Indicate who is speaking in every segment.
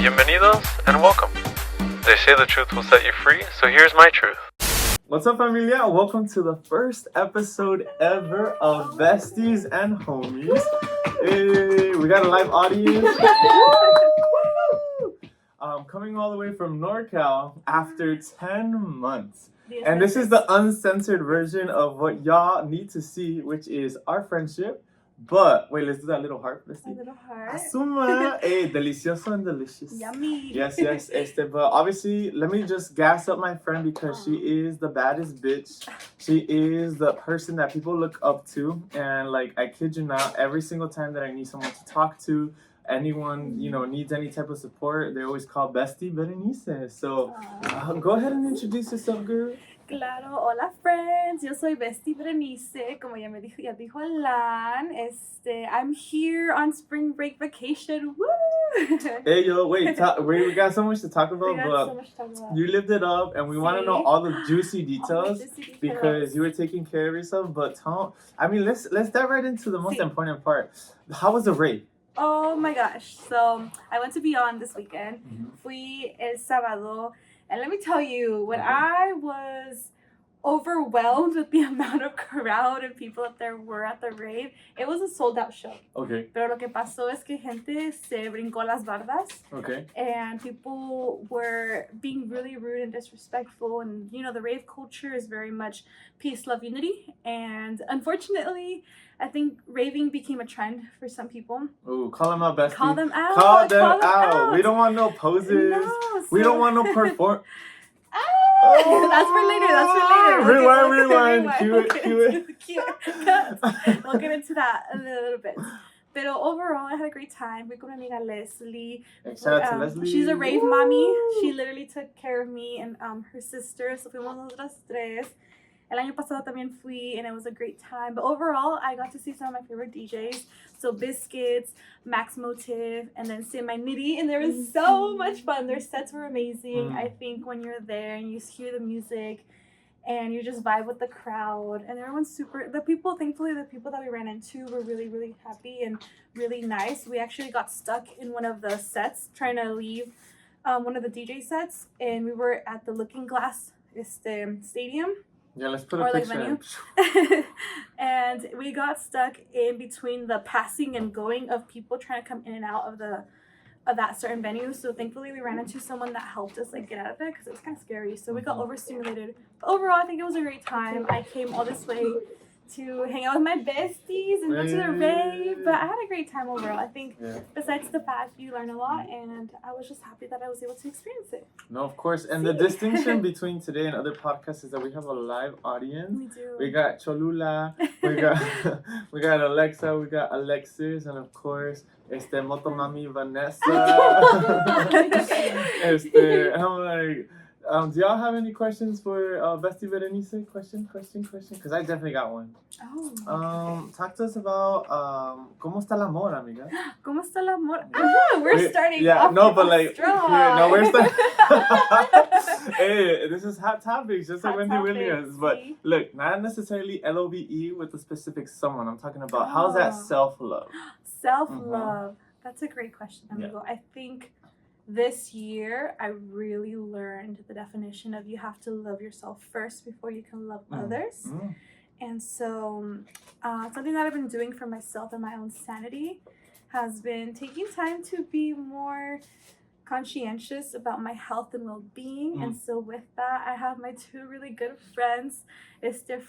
Speaker 1: Bienvenidos and welcome. They say the truth will set you free, so here's my truth. What's up, familia? Welcome to the first episode ever of Besties and Homies. Hey, we got a live audience. Coming all the way from NorCal after 10 months. And this is the uncensored version of what y'all need to see, which is our friendship. But wait, let's do that little heart. Let's see.
Speaker 2: A little heart.
Speaker 1: Asuma, hey, delicioso and delicious.
Speaker 2: Yummy.
Speaker 1: Yes. But obviously, let me just gas up my friend because she is the baddest bitch. She is the person that people look up to, and like I kid you not, every single time that I need someone to talk to, anyone needs any type of support, they always call Bestie Berenice. So go ahead and introduce yourself, girl.
Speaker 2: Claro, hola friends, yo soy Bestie Berenice, como ya dijo Alan, I'm here on spring break vacation, woo!
Speaker 1: Hey yo, wait, we got so much to talk about,
Speaker 2: but
Speaker 1: you lived it up, and we want to know all the juicy details because you were taking care of yourself. But let's dive right into the most important part. How was the rave?
Speaker 2: Oh my gosh, so I went to Beyond this weekend, fui el sábado. And let me tell you, when I was overwhelmed with the amount of crowd and people that there were at the rave, it was a sold out show.
Speaker 1: Okay.
Speaker 2: Pero lo que pasó es que gente se brincó las bardas.
Speaker 1: Okay.
Speaker 2: And people were being really rude and disrespectful. And, the rave culture is very much peace, love, unity. And unfortunately, I think raving became a trend for some people.
Speaker 1: Ooh, call them out, Bestie.
Speaker 2: Call them out.
Speaker 1: Call them out. We don't want no poses. We don't want no perform.
Speaker 2: That's for later.
Speaker 1: Rewind. Cue it.
Speaker 2: We'll get into that a little bit. But overall, I had a great time. We con mi amiga Leslie.
Speaker 1: Shout out to Leslie.
Speaker 2: She's a rave mommy. She literally took care of me and her sister. So fuimos nosotras tres. El año pasado también fui, and it was a great time. But overall, I got to see some of my favorite DJs. So Biscuits, Max Motive, and then Say My Nitty. And there was so much fun. Their sets were amazing. I think when you're there and you hear the music and you just vibe with the crowd. And everyone's thankfully, the people that we ran into were really, really happy and really nice. We actually got stuck in one of the sets trying to leave one of the DJ sets. And we were at the Looking Glass stadium.
Speaker 1: Yeah, let's put a picture.
Speaker 2: And we got stuck in between the passing and going of people trying to come in and out of that certain venue. So thankfully we ran into someone that helped us get out of it because it was kind of scary. So we got overstimulated. But overall, I think it was a great time. I came all this way to hang out with my besties and go to the rave, but I had a great time overall. I think besides the fact you learn a lot, and I was just happy that I was able to experience it.
Speaker 1: No, of course. And the distinction between today and other podcasts is that we have a live audience.
Speaker 2: We do.
Speaker 1: We got Cholula, we got Alexa, we got Alexis, and of course, Motomami Vanessa. I'm like, do y'all have any questions for Bestie Berenice? Question? Because I definitely got one. Talk to us about ¿cómo está el amor, amiga?
Speaker 2: ¿Cómo está el amor? We're starting
Speaker 1: strong. We're starting. Hey, this is hot topics, just like Wendy Williams. But look, not necessarily LOVE with a specific someone. I'm talking about how's that self-love?
Speaker 2: Self-love. That's a great question, amigo. I think this year, I really learned the definition of you have to love yourself first before you can love others. And so something that I've been doing for myself and my own sanity has been taking time to be more conscientious about my health and well-being. And so with that, I have my two really good friends,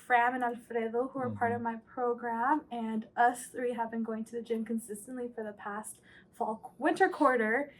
Speaker 2: Fram and Alfredo, who are part of my program. And us three have been going to the gym consistently for the past winter quarter.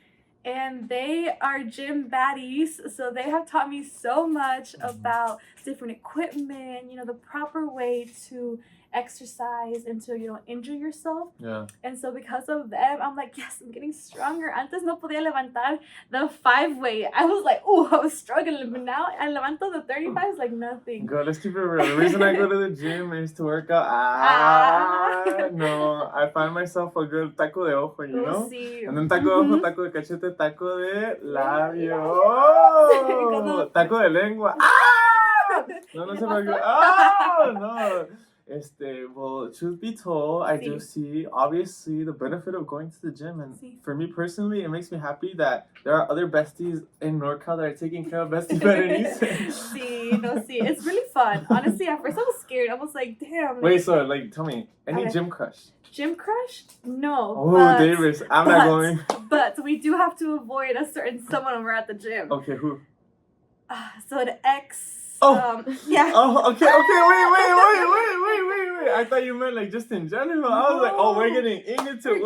Speaker 2: And they are gym baddies, so they have taught me so much about different equipment, the proper way to exercise and to, injure yourself.
Speaker 1: Yeah.
Speaker 2: And so because of them, I'm like, yes, I'm getting stronger. Antes no podía levantar the 5 weight. I was like, I was struggling, but now I levanto the 35 is like nothing.
Speaker 1: Girl, let's keep it real. The reason I go to the gym is to work out. No, I find myself a good taco de ojo,
Speaker 2: Sí.
Speaker 1: And then taco de ojo, taco de cachete, taco de labio, taco de lengua. No se me olvidó. No. Well, truth be told, I do see, obviously, the benefit of going to the gym. And for me personally, it makes me happy that there are other besties in NorCal that are taking care of Bestie Berenice.
Speaker 2: It's really fun. Honestly, at first I was scared. I was like, damn.
Speaker 1: Wait, so, like, tell me, any gym crush?
Speaker 2: Gym crush? No.
Speaker 1: Oh, Davis, I'm not going.
Speaker 2: But we do have to avoid a certain someone when we're at the gym.
Speaker 1: Okay, who?
Speaker 2: So an ex.
Speaker 1: Yeah. Oh, okay. Wait. I thought you meant like just in general. No. I was like, oh, we're getting into it.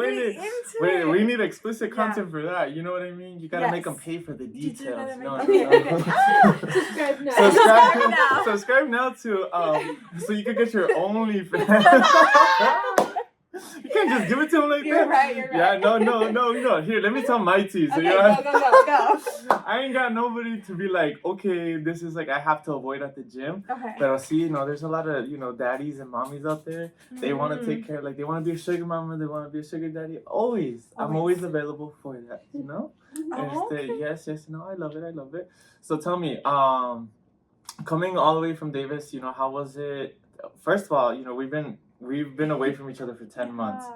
Speaker 1: Wait, we need explicit content for that. You know what I mean? You gotta make them pay for the details.
Speaker 2: Okay.
Speaker 3: Subscribe now.
Speaker 1: Subscribe now to so you can get your OnlyFans. You can't just give it to him like that.
Speaker 2: You're right.
Speaker 1: Yeah, no. Here, let me tell my tea. So
Speaker 2: go.
Speaker 1: I ain't got nobody to be like, okay, this is like I have to avoid at the gym.
Speaker 2: Okay.
Speaker 1: But I'll see, there's a lot of, daddies and mommies out there. They want to take care, like they want to be a sugar mama, they want to be a sugar daddy. Always. I'm always available for that, Yes, I love it. So tell me, coming all the way from Davis, how was it? First of all, we've been away from each other for 10 months.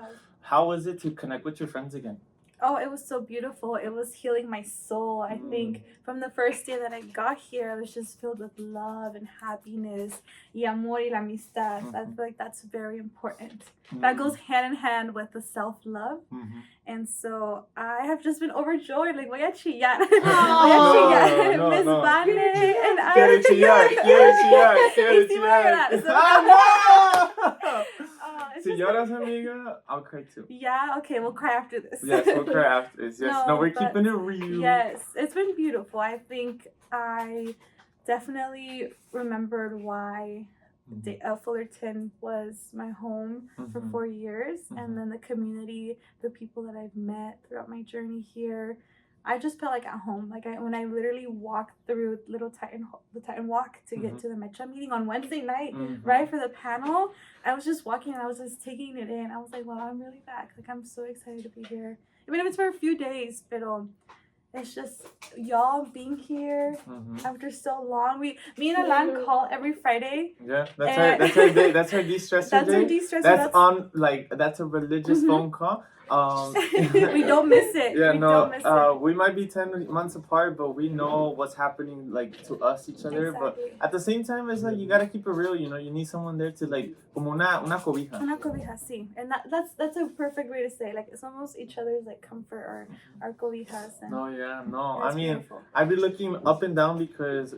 Speaker 1: How was it to connect with your friends again?
Speaker 2: Oh, it was so beautiful. It was healing my soul. I think from the first day that I got here, I was just filled with love and happiness. Y amor y la amistad. I feel like that's very important. That goes hand in hand with the self-love. And so I have just been overjoyed. Like, voy a chillar. Miss Vane and I.
Speaker 1: Quiere chillar. Si lloras, amiga, I'll cry too.
Speaker 2: Yeah, okay, we'll cry after this.
Speaker 1: Yes, we'll cry after this. Yes, we're keeping it real.
Speaker 2: Yes, it's been beautiful. I think I definitely remembered why Fullerton was my home for 4 years. And then the community, the people that I've met throughout my journey here, I just felt like at home. Like when I literally walked through the Titan Walk to get to the Mecha meeting on Wednesday night, right, for the panel, I was just walking and I was just taking it in. I was like, wow, I'm really back. Like, I'm so excited to be here. Even if it's for a few days, but it's just y'all being here after so long. Me and Alan call every Friday.
Speaker 1: Yeah, that's our day. That's our de-stressor day.
Speaker 2: That's our de-stressor.
Speaker 1: That's a religious phone call.
Speaker 2: We don't miss it.
Speaker 1: Yeah, we might be 10 months apart, but we know what's happening like to us, each other.
Speaker 2: Exactly.
Speaker 1: But at the same time, it's like you gotta keep it real. You need someone there to like como una cobija.
Speaker 2: Una cobija, sí. And that's a perfect way to say it. Like it's almost each other's like comfort or our cobijas. And
Speaker 1: I mean, beautiful. I've been looking up and down because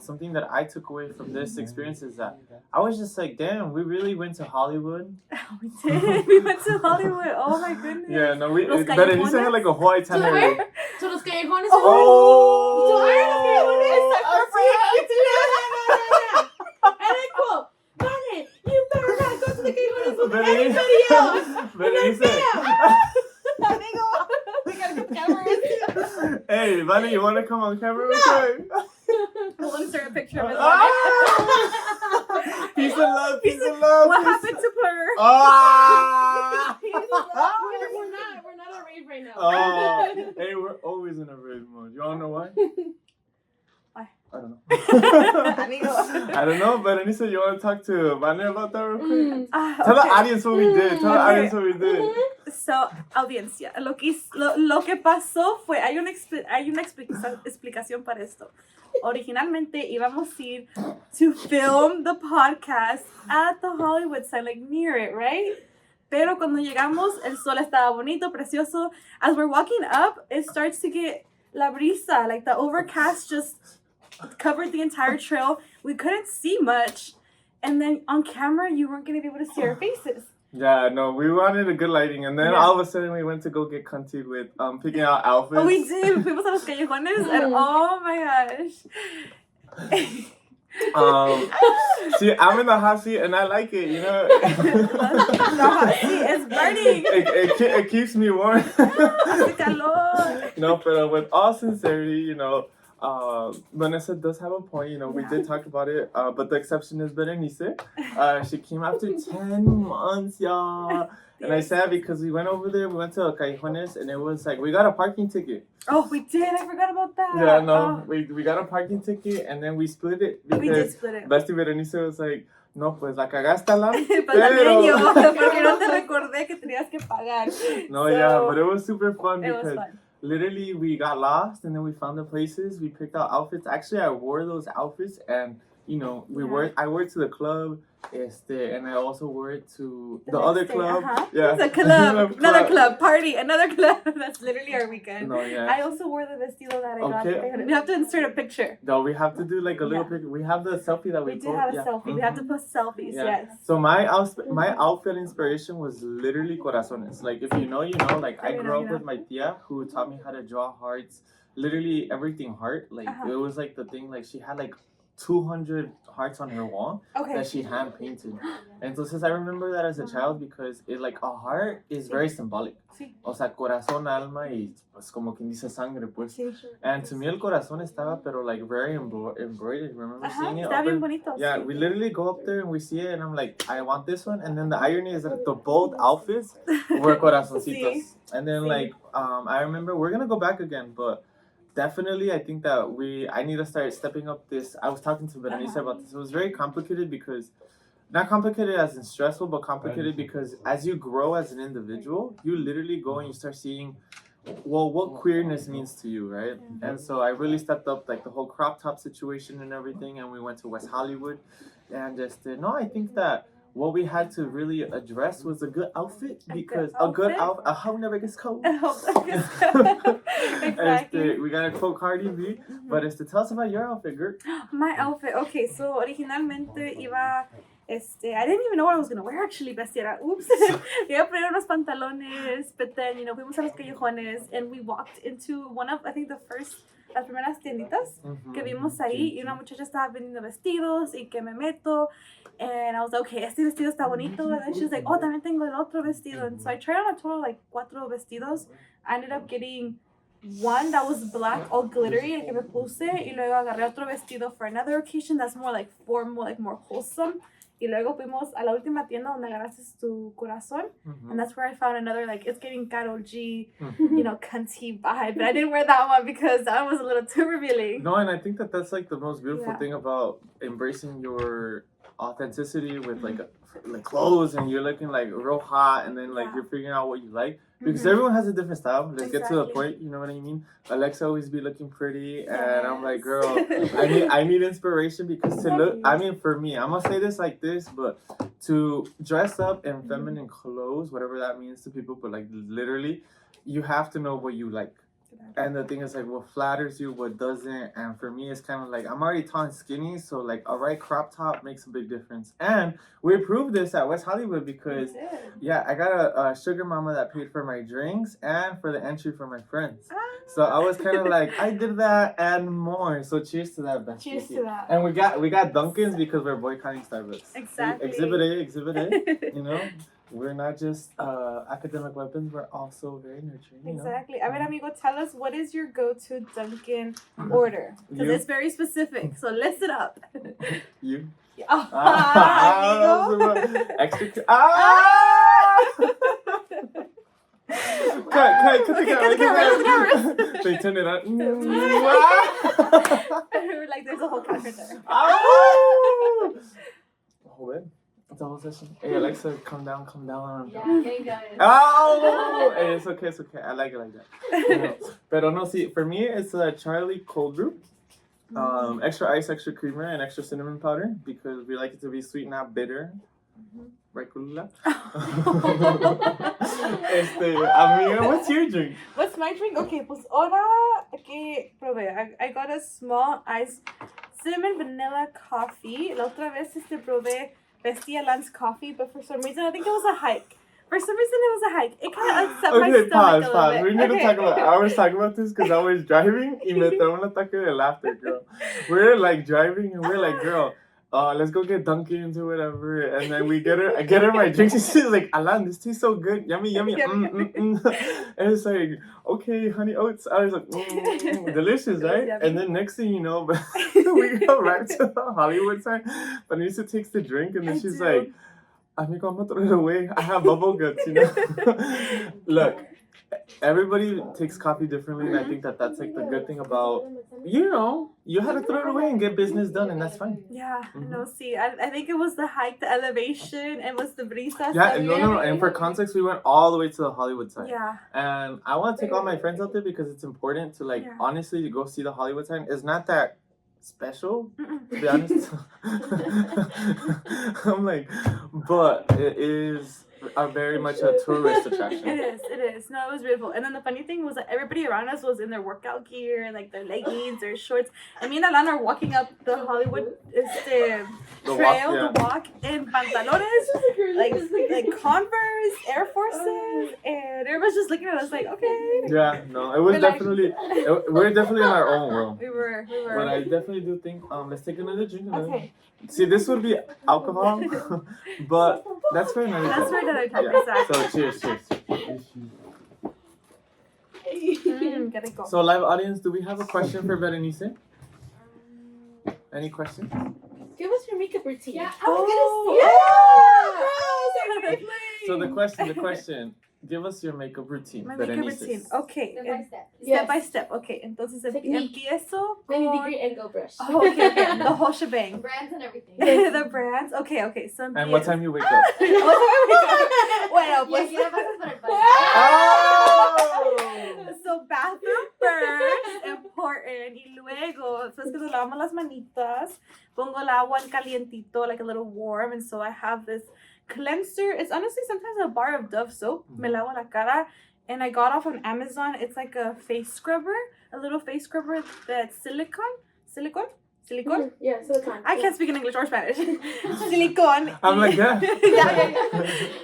Speaker 1: something that I took away from this experience is that I was just like, damn, we really went to Hollywood.
Speaker 2: We did. We went to Hollywood. Oh my goodness.
Speaker 1: Yeah, no, Berenice had like a whole itinerary.
Speaker 3: So los callejones.
Speaker 1: Oh!
Speaker 3: And then cool. Vale, you better not go to the callejones with anybody else.
Speaker 1: Berenice.
Speaker 3: Amigo, we gotta get cameras.
Speaker 1: Hey, Vale, you want to come on camera with me?
Speaker 2: We'll insert a picture of it.
Speaker 1: Peace and love.
Speaker 2: What happened to her?
Speaker 3: We're not at rave right now.
Speaker 1: Hey, we're always in a rave mode. You all know why?
Speaker 2: Why?
Speaker 1: I don't know. I don't know, but Anissa, you want to talk to Vane about that real quick? Tell the audience what we did.
Speaker 2: So, audiencia, lo que pasó fue, hay una explicación para esto. Originalmente íbamos a ir to film the podcast at the Hollywood sign, like near it, right? Pero cuando llegamos, el sol estaba bonito, precioso. As we're walking up, it starts to get la brisa, like the overcast just covered the entire trail. We couldn't see much. And then on camera, you weren't going to be able to see our faces.
Speaker 1: Yeah, no, we wanted a good lighting, and then all of a sudden we went to go get cunty with picking out outfits.
Speaker 2: Oh, we did. Fuimos a los callejones, and oh my gosh.
Speaker 1: See, I'm in the hot seat, and I like it,
Speaker 2: The hot seat is burning.
Speaker 1: It keeps me warm.
Speaker 2: Hace calor.
Speaker 1: No, but with all sincerity, Vanessa does have a point. We did talk about it, but the exception is Berenice. She came after 10 months, y'all. And I said because we went over there, we went to Callejones, and it was like, we got a parking ticket.
Speaker 2: Oh, we did. I forgot about that.
Speaker 1: Yeah, no, we got a parking ticket, and then we split it.
Speaker 2: We did split it.
Speaker 1: Bestie Berenice was like, No, pues la cagaste, Alan.
Speaker 2: Panameño, porque no te recordé que tenías que pagar.
Speaker 1: No, yeah, but it was super fun
Speaker 2: It was
Speaker 1: because
Speaker 2: fun.
Speaker 1: literally we got lost and then we found the places. We picked out outfits. Actually, I wore those outfits and I wore it to the club, and I also wore it to the other
Speaker 2: next day,
Speaker 1: club.
Speaker 2: uh-huh.
Speaker 1: Yeah,
Speaker 2: It's a club, another club, party, another club. That's literally our weekend.
Speaker 1: No, yeah.
Speaker 2: I also wore the vestido that I got. We have to insert a picture.
Speaker 1: No, we have to do like a little picture. We have the selfie that we
Speaker 2: do have a selfie. We have to post selfies.
Speaker 1: Yeah.
Speaker 2: Yes.
Speaker 1: So my outfit inspiration was literally corazones. Like if you know, you know. Like I grew up with my tia who taught me how to draw hearts. Literally everything heart. Like it was like the thing. Like she had like 200 hearts on her wall that she hand painted. And entonces I remember that as a child because it like a heart is very symbolic. O sea, corazón, alma y pues como quien dice sangre pues. And to me el corazón estaba pero like very embroidered. Remember seeing it?
Speaker 2: Está bien bonito.
Speaker 1: Yeah, we literally go up there and we see it and I'm like, I want this one. And then the irony is that the both outfits were corazoncitos. And then like I remember we're gonna go back again, but definitely, I think that I need to start stepping up this. I was talking to Berenice about this. It was very complicated because, not complicated as in stressful, but complicated because as you grow as an individual, you literally go and you start seeing, well, what queerness means to you, right? And so I really stepped up like the whole crop top situation and everything, and we went to West Hollywood, and I think that what we had to really address was a good outfit because a good outfit, a hoe never gets cold.
Speaker 2: Exactly.
Speaker 1: We gotta quote Cardi B, but tell us about your outfit, girl.
Speaker 2: My outfit, okay, so originalmente iba, I didn't even know what I was gonna wear actually, bestiera. Oops. Iba a poner unos pantalones, but then, fuimos a los callejones and we walked into one of, I think las primeras tienditas que vimos ahí y una muchacha estaba vendiendo vestidos y que me meto and I was like, okay, este vestido está bonito, and then she was like, oh, también tengo el otro vestido, and so I tried on a total like 4 vestidos. I ended up getting one that was black, all glittery, el que me puse, y luego agarré otro vestido for another occasion that's more like formal, like more wholesome. Y luego fuimos a la última tienda donde agarraste tu corazón, and that's where I found another, like, it's getting Karol G, cunty vibe, but I didn't wear that one because that one was a little too revealing.
Speaker 1: No, and I think that that's like the most beautiful thing about embracing your authenticity with like clothes, and you're looking like real hot, and then like you're figuring out what you like. Because everyone has a different style. Let's get to the point, you know what I mean? Alexa always be looking pretty, and I'm like, girl, I need inspiration because to look, I mean, for me, I'm gonna say this like this, but to dress up in feminine clothes, whatever that means to people, but like literally, you have to know what you like. And the thing is like what flatters you, what doesn't. And for me, it's kind of like I'm already tall and skinny, so like a right crop top makes a big difference. And we proved this at West Hollywood because I got a sugar mama that paid for my drinks and for the entry for my friends. So I was kind of like, I did that and more. So cheers to that, Bestie.
Speaker 2: Cheers to that.
Speaker 1: And we got Dunkin's because we're boycotting Starbucks.
Speaker 2: Exactly.
Speaker 1: Exhibit A, We're not just academic weapons, we're also very nurturing.
Speaker 2: Exactly. I mean, amigo, tell us, what is your go-to Dunkin' order? Because it's very specific, so list it up.
Speaker 1: You?
Speaker 2: Amigo.
Speaker 1: Extra. Cut the camera. They turn it on.
Speaker 2: We were like, there's a whole counter there.
Speaker 1: Hold it. It's a whole session. Hey, Alexa, calm down.
Speaker 3: Yeah, hey guys.
Speaker 1: Oh! Hey, it's okay. I like it like that. Pero no, see, for me, it's a Charlie cold brew. Extra ice, extra creamer, and extra cinnamon powder because we like it to be sweet, not bitter. Right, Kulula? Amiga, what's your drink?
Speaker 2: What's my drink? Okay, pues ahora que probé. I got a small ice cinnamon vanilla coffee. La otra vez probé Bestia Lance coffee, but for some reason, I think it was a hike. For some reason, it was a hike. It kind of upset my stomach
Speaker 1: pause.
Speaker 2: a little bit.
Speaker 1: We need to talk about. I was talking about this because I was driving y me trajo un ataque de laughter, girl. We're like driving and we're like, girl, let's go get Dunkin's or whatever. And then I get her my drink. She's like, Alan, this tastes so good. Yummy. And it's like, okay, honey oats. I was like, delicious, right? And then next thing you know, we go right to the Hollywood side. Berenice takes the drink and then she's like, amigo, I'm gonna throw it away. I have bubble guts, Look, everybody takes coffee differently, and I think that that's like the good thing about, you know, you had to throw it away and get business done, and that's fine.
Speaker 2: Yeah, no, see, I think it was the hike, the elevation, and was the brisa.
Speaker 1: Yeah, no. And for context, we went all the way to the Hollywood side.
Speaker 2: Yeah.
Speaker 1: And I want to take all my friends out there because it's important to, like, honestly, to go see the Hollywood sign. It's not that special, to be honest. I'm like, but it is very much a tourist attraction.
Speaker 2: It is. No, it was beautiful. And then the funny thing was that everybody around us was in their workout gear and like their leggings, their shorts. And me and Alana are walking up the Hollywood trail, the walk in pantalones, like Converse, Air Forces, and everybody's just looking at us like, okay.
Speaker 1: Yeah, no, it was definitely, we're definitely in our own world.
Speaker 2: We were.
Speaker 1: But I definitely do think, let's take another drink.
Speaker 2: Okay.
Speaker 1: See, this would be alcohol, but that's for another time.
Speaker 2: That's for another time,
Speaker 1: Yeah.
Speaker 2: exactly.
Speaker 1: So cheers.
Speaker 2: Gotta go.
Speaker 1: So live audience, do we have a question for Berenice? Any questions?
Speaker 3: Give us your makeup routine.
Speaker 2: Yeah.
Speaker 1: So the question. Give us your makeup routine.
Speaker 2: My makeup
Speaker 1: Berenice.
Speaker 2: routine. Okay.
Speaker 3: Step
Speaker 2: by step. Okay. Entonces
Speaker 3: Technique.
Speaker 2: empiezo
Speaker 3: 90-degree angle brush.
Speaker 2: Oh, okay. The whole shebang.
Speaker 4: Brands and everything.
Speaker 2: The brands. Okay. So
Speaker 1: And what time you wake up?
Speaker 2: Bueno, pues.
Speaker 1: Oh!
Speaker 2: So bathroom first, important. Y luego, después que nos lavamos las manitas, pongo el agua en calientito, like a little warm. And so I have this cleanser. It's honestly sometimes a bar of Dove soap. Me lavo la cara. And I got off on Amazon. It's like a face scrubber. A little face scrubber that's silicone.
Speaker 3: Yeah, silicone.
Speaker 2: I can't speak in English or Spanish. Silicone.
Speaker 1: I'm like, yeah.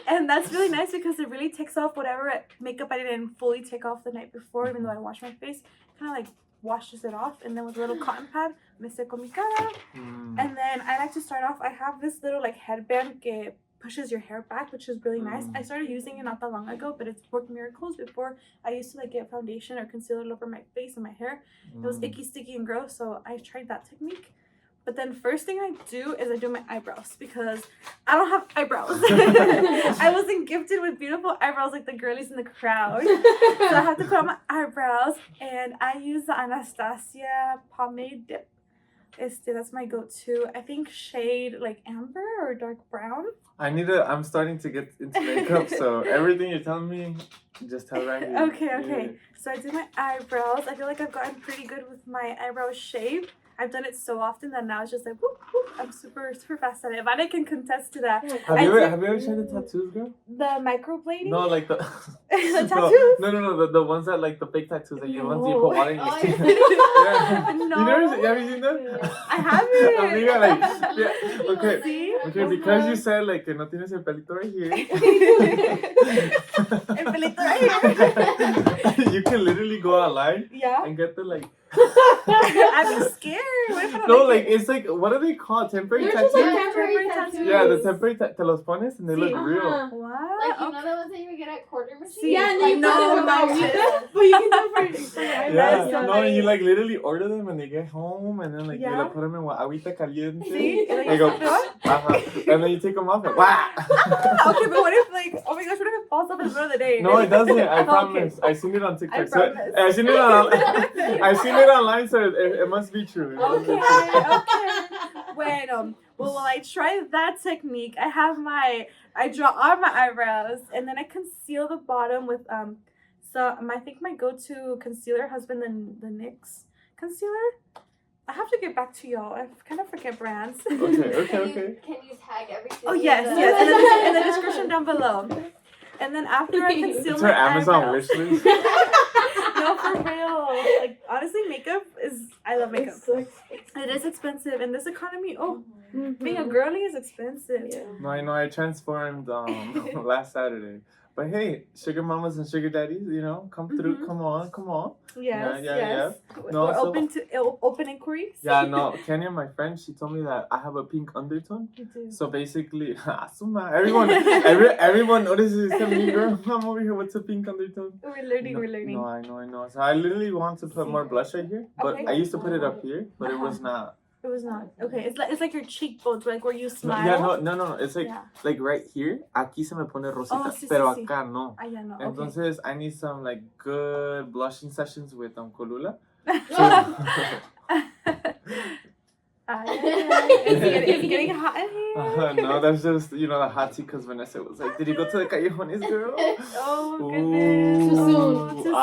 Speaker 2: And that's really nice because it really takes off whatever makeup I didn't fully take off the night before, even though I washed my face. Kind of like washes it off. And then with a little cotton pad, me seco mi cara. And then I like to start off, I have this little like headband que pushes your hair back, which is really nice. I started using it not that long ago, but it's worked miracles. Before, I used to like get foundation or concealer over my face and my hair. It was icky, sticky, and gross, so I tried that technique. But then first thing I do is I do my eyebrows because I don't have eyebrows. I wasn't gifted with beautiful eyebrows like the girlies in the crowd. So I have to put on my eyebrows, and I use the Anastasia pomade dip. That's my go-to. I think shade like amber or dark brown.
Speaker 1: I'm starting to get into makeup, so everything you're telling me, just tell right here.
Speaker 2: Okay.
Speaker 1: Yeah.
Speaker 2: So I do my eyebrows. I feel like I've gotten pretty good with my eyebrow shape. I've done it so often that now it's just like, whoop, whoop. I'm super fast at it. Vane can contest to that.
Speaker 1: Have you ever tried the tattoos, girl?
Speaker 2: The microblading?
Speaker 1: No, like the
Speaker 2: the tattoos?
Speaker 1: No, the ones that like the fake tattoos, like the ones you put water in your skin.
Speaker 2: No.
Speaker 1: Have you seen them?
Speaker 2: I haven't.
Speaker 1: Amiga, like, yeah, okay.
Speaker 2: See?
Speaker 1: Okay, because you said like que no tienes el pelito right here.
Speaker 2: El pelito right here.
Speaker 1: You can literally go online and get the like.
Speaker 2: I'm scared. What if I don't
Speaker 1: No,
Speaker 2: like
Speaker 1: like it's like, what are they called? Temporary tattoos?
Speaker 2: temporary tattoos.
Speaker 1: Yeah, the temporary te los pones and they look real.
Speaker 2: What?
Speaker 4: Like, you know the ones that you would get at quarter machine?
Speaker 2: See,
Speaker 3: Yeah, and
Speaker 2: like,
Speaker 3: you
Speaker 2: no,
Speaker 3: know but you can do for your eyebrows.
Speaker 1: Yeah,
Speaker 2: so
Speaker 1: no,
Speaker 2: nice.
Speaker 1: and you like literally order them and they get home and then like you
Speaker 2: Yeah.
Speaker 1: like put them in agüita caliente.
Speaker 2: See? And then
Speaker 1: They
Speaker 2: you
Speaker 1: go,
Speaker 2: flip it on?
Speaker 1: and then you take them off and wah!
Speaker 2: Okay, but what if like, oh my gosh, what if it falls off in the middle of the day?
Speaker 1: No, it doesn't. I
Speaker 2: Okay.
Speaker 1: promise. I seen it on TikTok.
Speaker 2: I
Speaker 1: So,
Speaker 2: promise.
Speaker 1: I seen it I seen it online, so it must be true. It must be
Speaker 2: Okay,
Speaker 1: true.
Speaker 2: okay. Bueno, well, while I try that technique, I draw on my eyebrows, and then I conceal the bottom with, I think my go-to concealer has been the NYX concealer. I have to get back to y'all. I kind of forget brands.
Speaker 1: Okay.
Speaker 4: Can you tag everything?
Speaker 2: Oh, yes. In the description down below. And then after I conceal
Speaker 1: It's
Speaker 2: my
Speaker 1: her Amazon
Speaker 2: eyebrows.
Speaker 1: wish list.
Speaker 2: No, for real. Like, honestly, I love makeup.
Speaker 3: It's so expensive.
Speaker 2: It is expensive. In this economy, being a girly is expensive.
Speaker 3: Yeah.
Speaker 1: No, I know. I transformed last Saturday. But hey, sugar mamas and sugar daddies, you know, come through.
Speaker 2: Mhm.
Speaker 1: Come on.
Speaker 2: Yes,
Speaker 1: Yeah.
Speaker 2: yes.
Speaker 1: No,
Speaker 2: We're
Speaker 1: so-
Speaker 2: open to open inquiries.
Speaker 1: Yeah, no. Kenya, my friend, she told me that I have a pink undertone.
Speaker 2: You do.
Speaker 1: So basically, everyone notices it's a me, girl. I'm over here. What's a pink undertone?
Speaker 2: We're learning.
Speaker 1: No, I know. So I literally want to put more blush right here, but
Speaker 2: Okay.
Speaker 1: I used to put it up here, but it was not
Speaker 2: It was not. Okay, it's like your cheekbones, like where you smile.
Speaker 1: Yeah, no. It's like right here. Aquí se me pone rosita,
Speaker 2: Oh, sí,
Speaker 1: pero
Speaker 2: sí, sí.
Speaker 1: acá no.
Speaker 2: Ah, ya no. Okay.
Speaker 1: Entonces, I need some like good blushing sessions with Colula.
Speaker 2: It's getting hot in here.
Speaker 1: No, that's just, the hot tea because Vanessa was like, did you go to the callejones, girl?
Speaker 2: Oh, goodness.
Speaker 3: Too soon.
Speaker 2: Oh, too soon.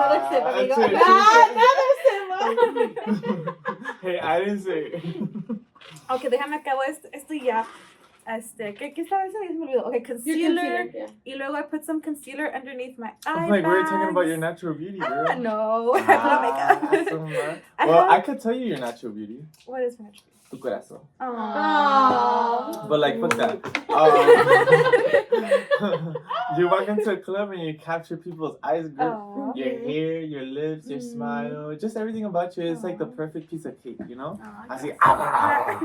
Speaker 3: Another sip, amigo. Another sip.
Speaker 1: Hey, I didn't say.
Speaker 2: Ok, déjame acabo esto y ya. ¿Qué estaba diciendo? Ya se me olvidó. Okay, concealer.
Speaker 3: Yeah.
Speaker 2: Y luego I put some concealer underneath my eye
Speaker 1: I'm like, we were talking
Speaker 2: bags.
Speaker 1: about your natural beauty, girl.
Speaker 2: No, I put makeup.
Speaker 1: So much. Well, I could tell you your natural beauty.
Speaker 2: What is my natural beauty?
Speaker 1: Tu corazón.
Speaker 3: Aww.
Speaker 1: But like, fuck that. You walk into a club and you capture people's eyes, girl.
Speaker 2: Aww.
Speaker 1: Your hair, your lips, your smile, just everything about you. It's like the
Speaker 2: Aww.
Speaker 1: perfect piece of cake, you know? Así.
Speaker 2: A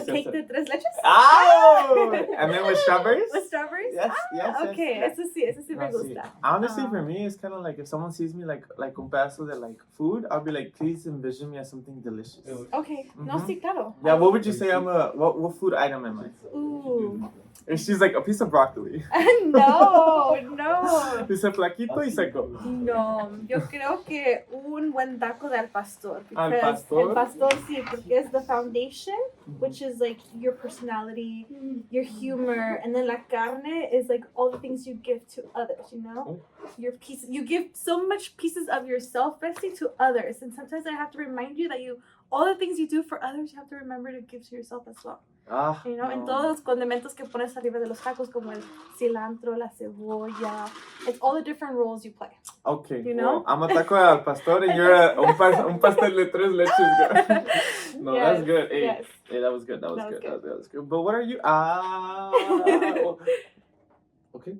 Speaker 2: cake de tres leches?
Speaker 1: Oh! And then with strawberries?
Speaker 2: With strawberries?
Speaker 1: Yes.
Speaker 2: Okay,
Speaker 1: yes.
Speaker 2: eso sí me gusta.
Speaker 1: Honestly, for me, it's kind of like if someone sees me like un pedazo de like food, I'll be like, please envision me as something delicious.
Speaker 2: Okay, no, sí, claro.
Speaker 1: Yeah, what would you say what food item am I?
Speaker 2: Ooh.
Speaker 1: And she's like, a piece of broccoli.
Speaker 2: No.
Speaker 1: Dice flaquito y seco.
Speaker 2: No, yo creo que un buen taco de al pastor.
Speaker 1: Al
Speaker 2: Because
Speaker 1: pastor?
Speaker 2: El pastor, sí, porque es the foundation, which is like your personality, your humor, and then la carne is like all the things you give to others, you know? You give so much pieces of yourself, Bestie, to others. And sometimes I have to remind you that all the things you do for others, you have to remember to give to yourself as well. You know, en todos los condimentos que pones arriba de los tacos, como el cilantro, la cebolla. It's all the different roles you play.
Speaker 1: Okay.
Speaker 2: You know?
Speaker 1: Well, I'm a taco al pastor and you're un pastel de tres leches, girl. No,
Speaker 2: Yes,
Speaker 1: that's good. Hey,
Speaker 2: yes.
Speaker 1: hey, that was good. That was
Speaker 2: That was
Speaker 1: good. That was good. But what are you? Okay.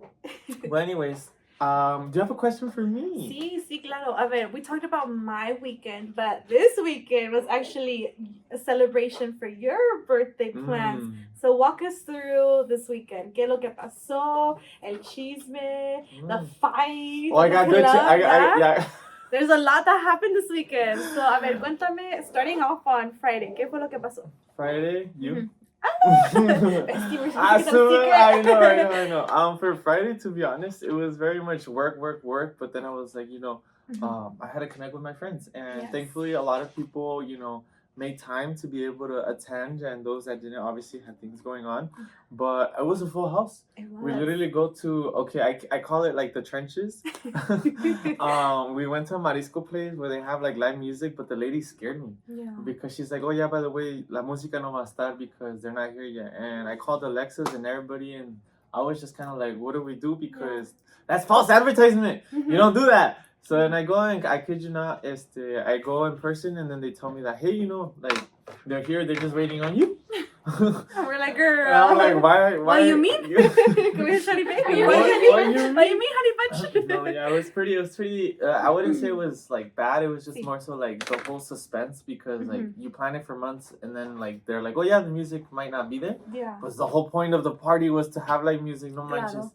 Speaker 1: Well, anyways, do you have a question for me?
Speaker 2: Sí, claro. A ver, we talked about my weekend, but this weekend was actually a celebration for your birthday plans. So walk us through this weekend. ¿Qué es lo que pasó? El chisme, the fight.
Speaker 1: Oh, I got good. Yeah.
Speaker 2: There's a lot that happened this weekend. So, a ver, cuéntame, starting off on Friday. ¿Qué fue lo que pasó?
Speaker 1: Friday, you?
Speaker 2: Bestie,
Speaker 1: I know. For Friday, to be honest, it was very much work. But then I was like, I had to connect with my friends, and thankfully, a lot of people, made time to be able to attend, and those that didn't obviously had things going on. But it was a full house.
Speaker 2: It was.
Speaker 1: We literally go to I call it like the trenches. We went to a marisco place where they have like live music, but the lady scared me because she's like, oh yeah, by the way, la música no va a estar because they're not here yet. And I called Alexis and everybody, and I was just kind of like, what do we do? Because that's false advertisement. You don't do that. So then I go and I kid you not, I go in person and then they tell me that, hey, like they're here, they're just waiting on you.
Speaker 2: And we're like, girl.
Speaker 1: And I'm like, why?
Speaker 2: What do you mean? What do you mean, honey bunch?
Speaker 1: No, yeah, it was pretty. I wouldn't say it was like bad. It was just more so like the whole suspense because like you plan it for months and then like they're like, oh yeah, the music might not be there.
Speaker 2: Yeah.
Speaker 1: But the whole point of the party was to have live music, no manches.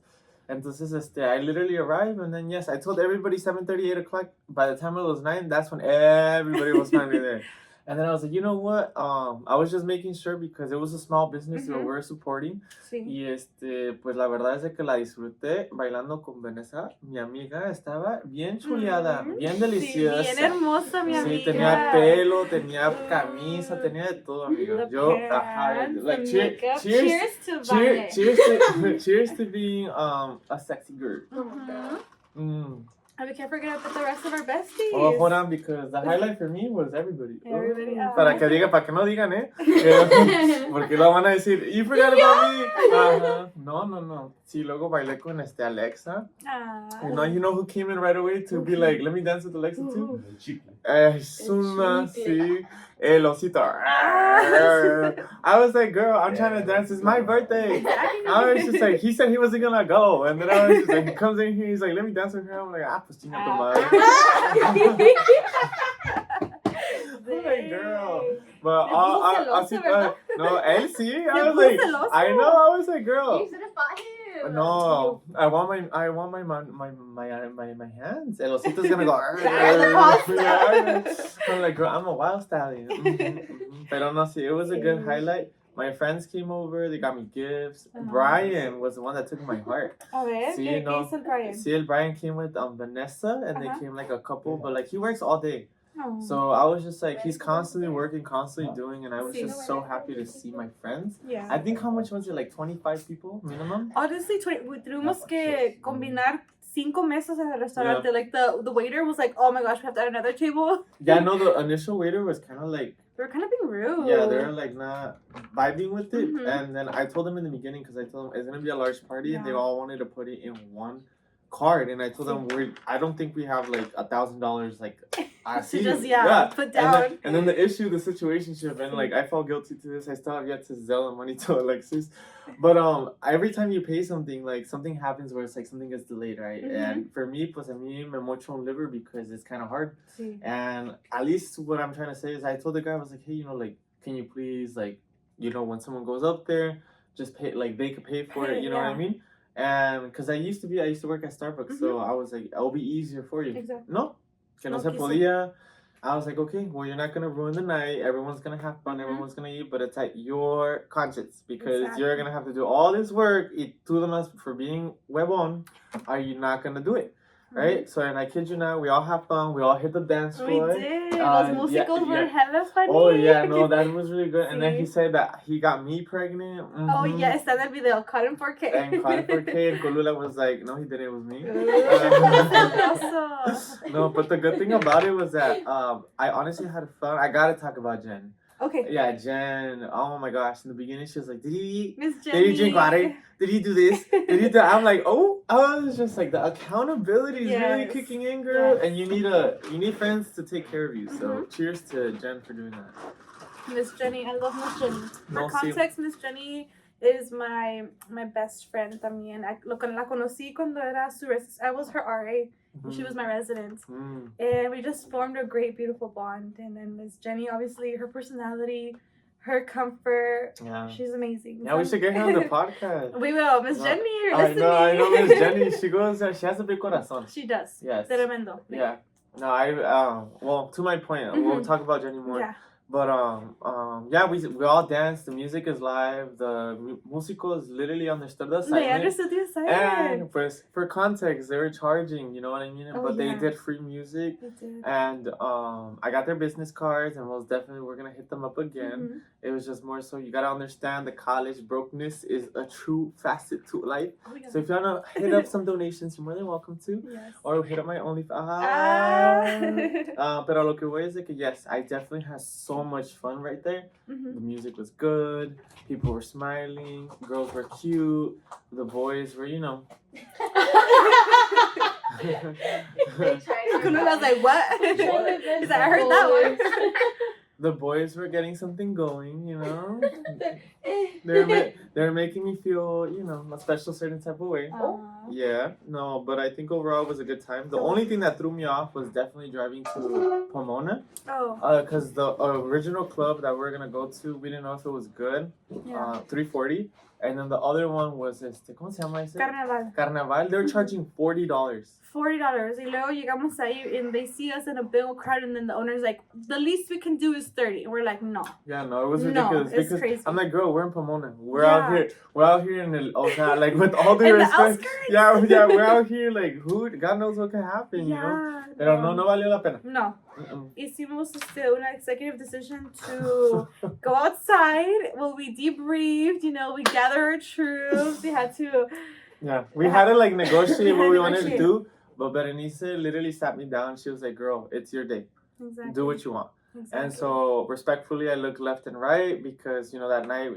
Speaker 1: Entonces, I literally arrived and then I told everybody 7:30, 8 o'clock. By the time it was 9, that's when everybody was finally there. And then I was like, you know what? I was just making sure because it was a small business that we're supporting.
Speaker 2: Sí.
Speaker 1: Y pues la verdad es de que la disfruté bailando con Vanessa. Mi amiga estaba bien chuleada, bien deliciosa.
Speaker 2: Sí, bien hermosa, mi amiga.
Speaker 1: Sí, tenía pelo, tenía camisa, tenía de todo, amiga. Yo, like cheers
Speaker 3: to Vane.
Speaker 1: cheers to being a sexy girl.
Speaker 2: And we can't forget about the rest of our besties.
Speaker 1: Oh, hold on, because the highlight for me was everybody.
Speaker 2: Everybody.
Speaker 1: Para que no digan, porque lo van a decir, you forgot about me. No. Sí, luego bailé con Alexa. You know who came in right away to be like, let me dance with Alexa too? Es una, sí. El osito. I was like, girl, I'm trying to dance. It's my birthday. I was just like, he said he wasn't gonna go. And then I was just like, he comes in here, he's like, let me dance with her. I'm like, pues chinga tu madre. I'm like, girl. But no, él sí. I was like, I know, I was like, girl.
Speaker 4: You should have fought him.
Speaker 1: No, I want my hands. El osito's gonna go. I'm like, girl, I'm a wild stallion. Pero no, see, it was a good highlight. My friends came over. They got me gifts. Brian was the one that took my heart.
Speaker 2: A ver,
Speaker 1: Sí,
Speaker 2: ¿qué
Speaker 1: no.
Speaker 2: hizo el Brian?
Speaker 1: See, el Brian came with Vanessa, and they came like a couple, but like he works all day.
Speaker 2: Oh.
Speaker 1: So I was just like, he's constantly working, constantly doing, and I was just so happy to see my friends.
Speaker 2: Yeah.
Speaker 1: I think how much was it? Like 25 people minimum?
Speaker 2: Honestly, tuvimos que combinar 5 mesas en el restaurante. Yeah. Like the waiter was like, oh my gosh, we have to add another table.
Speaker 1: Yeah, no, the initial waiter was kind of like,
Speaker 2: they were kind of being rude.
Speaker 1: Yeah, they were like not vibing with it. And then I told them in the beginning, because I told them it's going to be a large party, and they all wanted to put it in one card. And I told them, I don't think we have like $1,000 like I see.
Speaker 2: Just put
Speaker 1: down. And then the issue, the situationship, and like I felt guilty to this. I still have yet to sell the money to Alexis. But every time you pay something, like something happens where it's like something gets delayed, right? And for me, pues a mí me mocho un liver because it's kind of hard. And at least what I'm trying to say is, I told the guy, I was like, hey, like, can you please, like, when someone goes up there, just pay, like they could pay for it. You know what I mean? And because I used to work at Starbucks, so I was like, it'll be easier for you.
Speaker 2: Exactly.
Speaker 1: No, que no se podía. I was like, okay, well, you're not gonna ruin the night. Everyone's gonna have fun. Everyone's gonna eat, but it's at your conscience because you're gonna have to do all this work. Y tú demás for being huevón, are you not gonna do it? Right? So, and I kid you not, we all have fun. We all hit the dance floor.
Speaker 2: We did. Those musicals were hella funny.
Speaker 1: Oh, yeah, no, that was really good. And then he said that he got me pregnant.
Speaker 2: Oh, yeah, está en el video. Caught in 4K.
Speaker 1: And caught in 4K. And Colula was like, no, he didn't. It was me. No, but the good thing about it was that I honestly had fun. I got to talk about Jen.
Speaker 2: Okay.
Speaker 1: Yeah, Jen. Oh my gosh. In the beginning, she was like, did he eat?
Speaker 2: Miss
Speaker 1: Jenny. Did he drink water? Did he do this? Did he do that? I'm like, oh, I was just like, the accountability is really kicking in, girl. Yes. And you need friends to take care of you. So cheers to Jen for doing that.
Speaker 2: Miss Jenny. I love Miss Jenny. For context, Miss Jenny is my best friend también. La conocí cuando era I was her RA. She was my resident. And we just formed a great, beautiful bond. And then Miss Jenny, obviously, her personality, her comfort, she's amazing.
Speaker 1: Yeah, we should get her on the podcast.
Speaker 2: We will. Miss Jenny, you're listening.
Speaker 1: I know Miss Jenny. She has a big corazon.
Speaker 2: She does.
Speaker 1: Yes.
Speaker 2: Tremendo.
Speaker 1: Yeah. No, well, to my point, we'll talk about Jenny more. Yeah. But we all dance. The music is live. The musical is literally understood the assignment.
Speaker 2: They understood the assignment.
Speaker 1: And for context, they were charging. You know what I mean? But they did free music.
Speaker 2: They did.
Speaker 1: And I got their business cards, and most definitely we're gonna hit them up again. It was just more so you gotta understand the college brokenness is a true facet to life. Oh, yeah. So if you wanna hit up some donations, you're more than welcome to.
Speaker 2: Yes.
Speaker 1: Or hit up my OnlyFans. Pero lo que voy es que yes, I definitely had so much fun right there. The music was good. People were smiling. Girls were cute. The boys were,
Speaker 2: I was like, what? He's like, I heard that one.
Speaker 1: The boys were getting something going, They're making me feel, a special certain type of way. Yeah, no, but I think overall it was a good time. The only thing that threw me off was definitely driving to Pomona. Because the original club that we're gonna go to, we didn't know if it was good. 340. And then the other one was ¿cómo se llama ese? Carnaval. They were charging $40.
Speaker 2: $40. Y luego llegamos ahí and they see us in a big old crowd and then the owner's like, the least we can do is 30. And we're like, no.
Speaker 1: Yeah, no, it was ridiculous.
Speaker 2: No, it's crazy.
Speaker 1: I'm like, girl, we're in Pomona. We're out here in the like with all the respect. Yeah, we're out here like God knows what could happen, Pero no valió la pena.
Speaker 2: No. Hicimos una executive decision to go outside. Well, we debriefed, we gathered our troops. We had to.
Speaker 1: Yeah, we had to like negotiate what we wanted to do. But Berenice literally sat me down. She was like, girl, it's your day.
Speaker 2: Exactly.
Speaker 1: Do what you want.
Speaker 2: Exactly.
Speaker 1: And so respectfully, I looked left and right because, that night,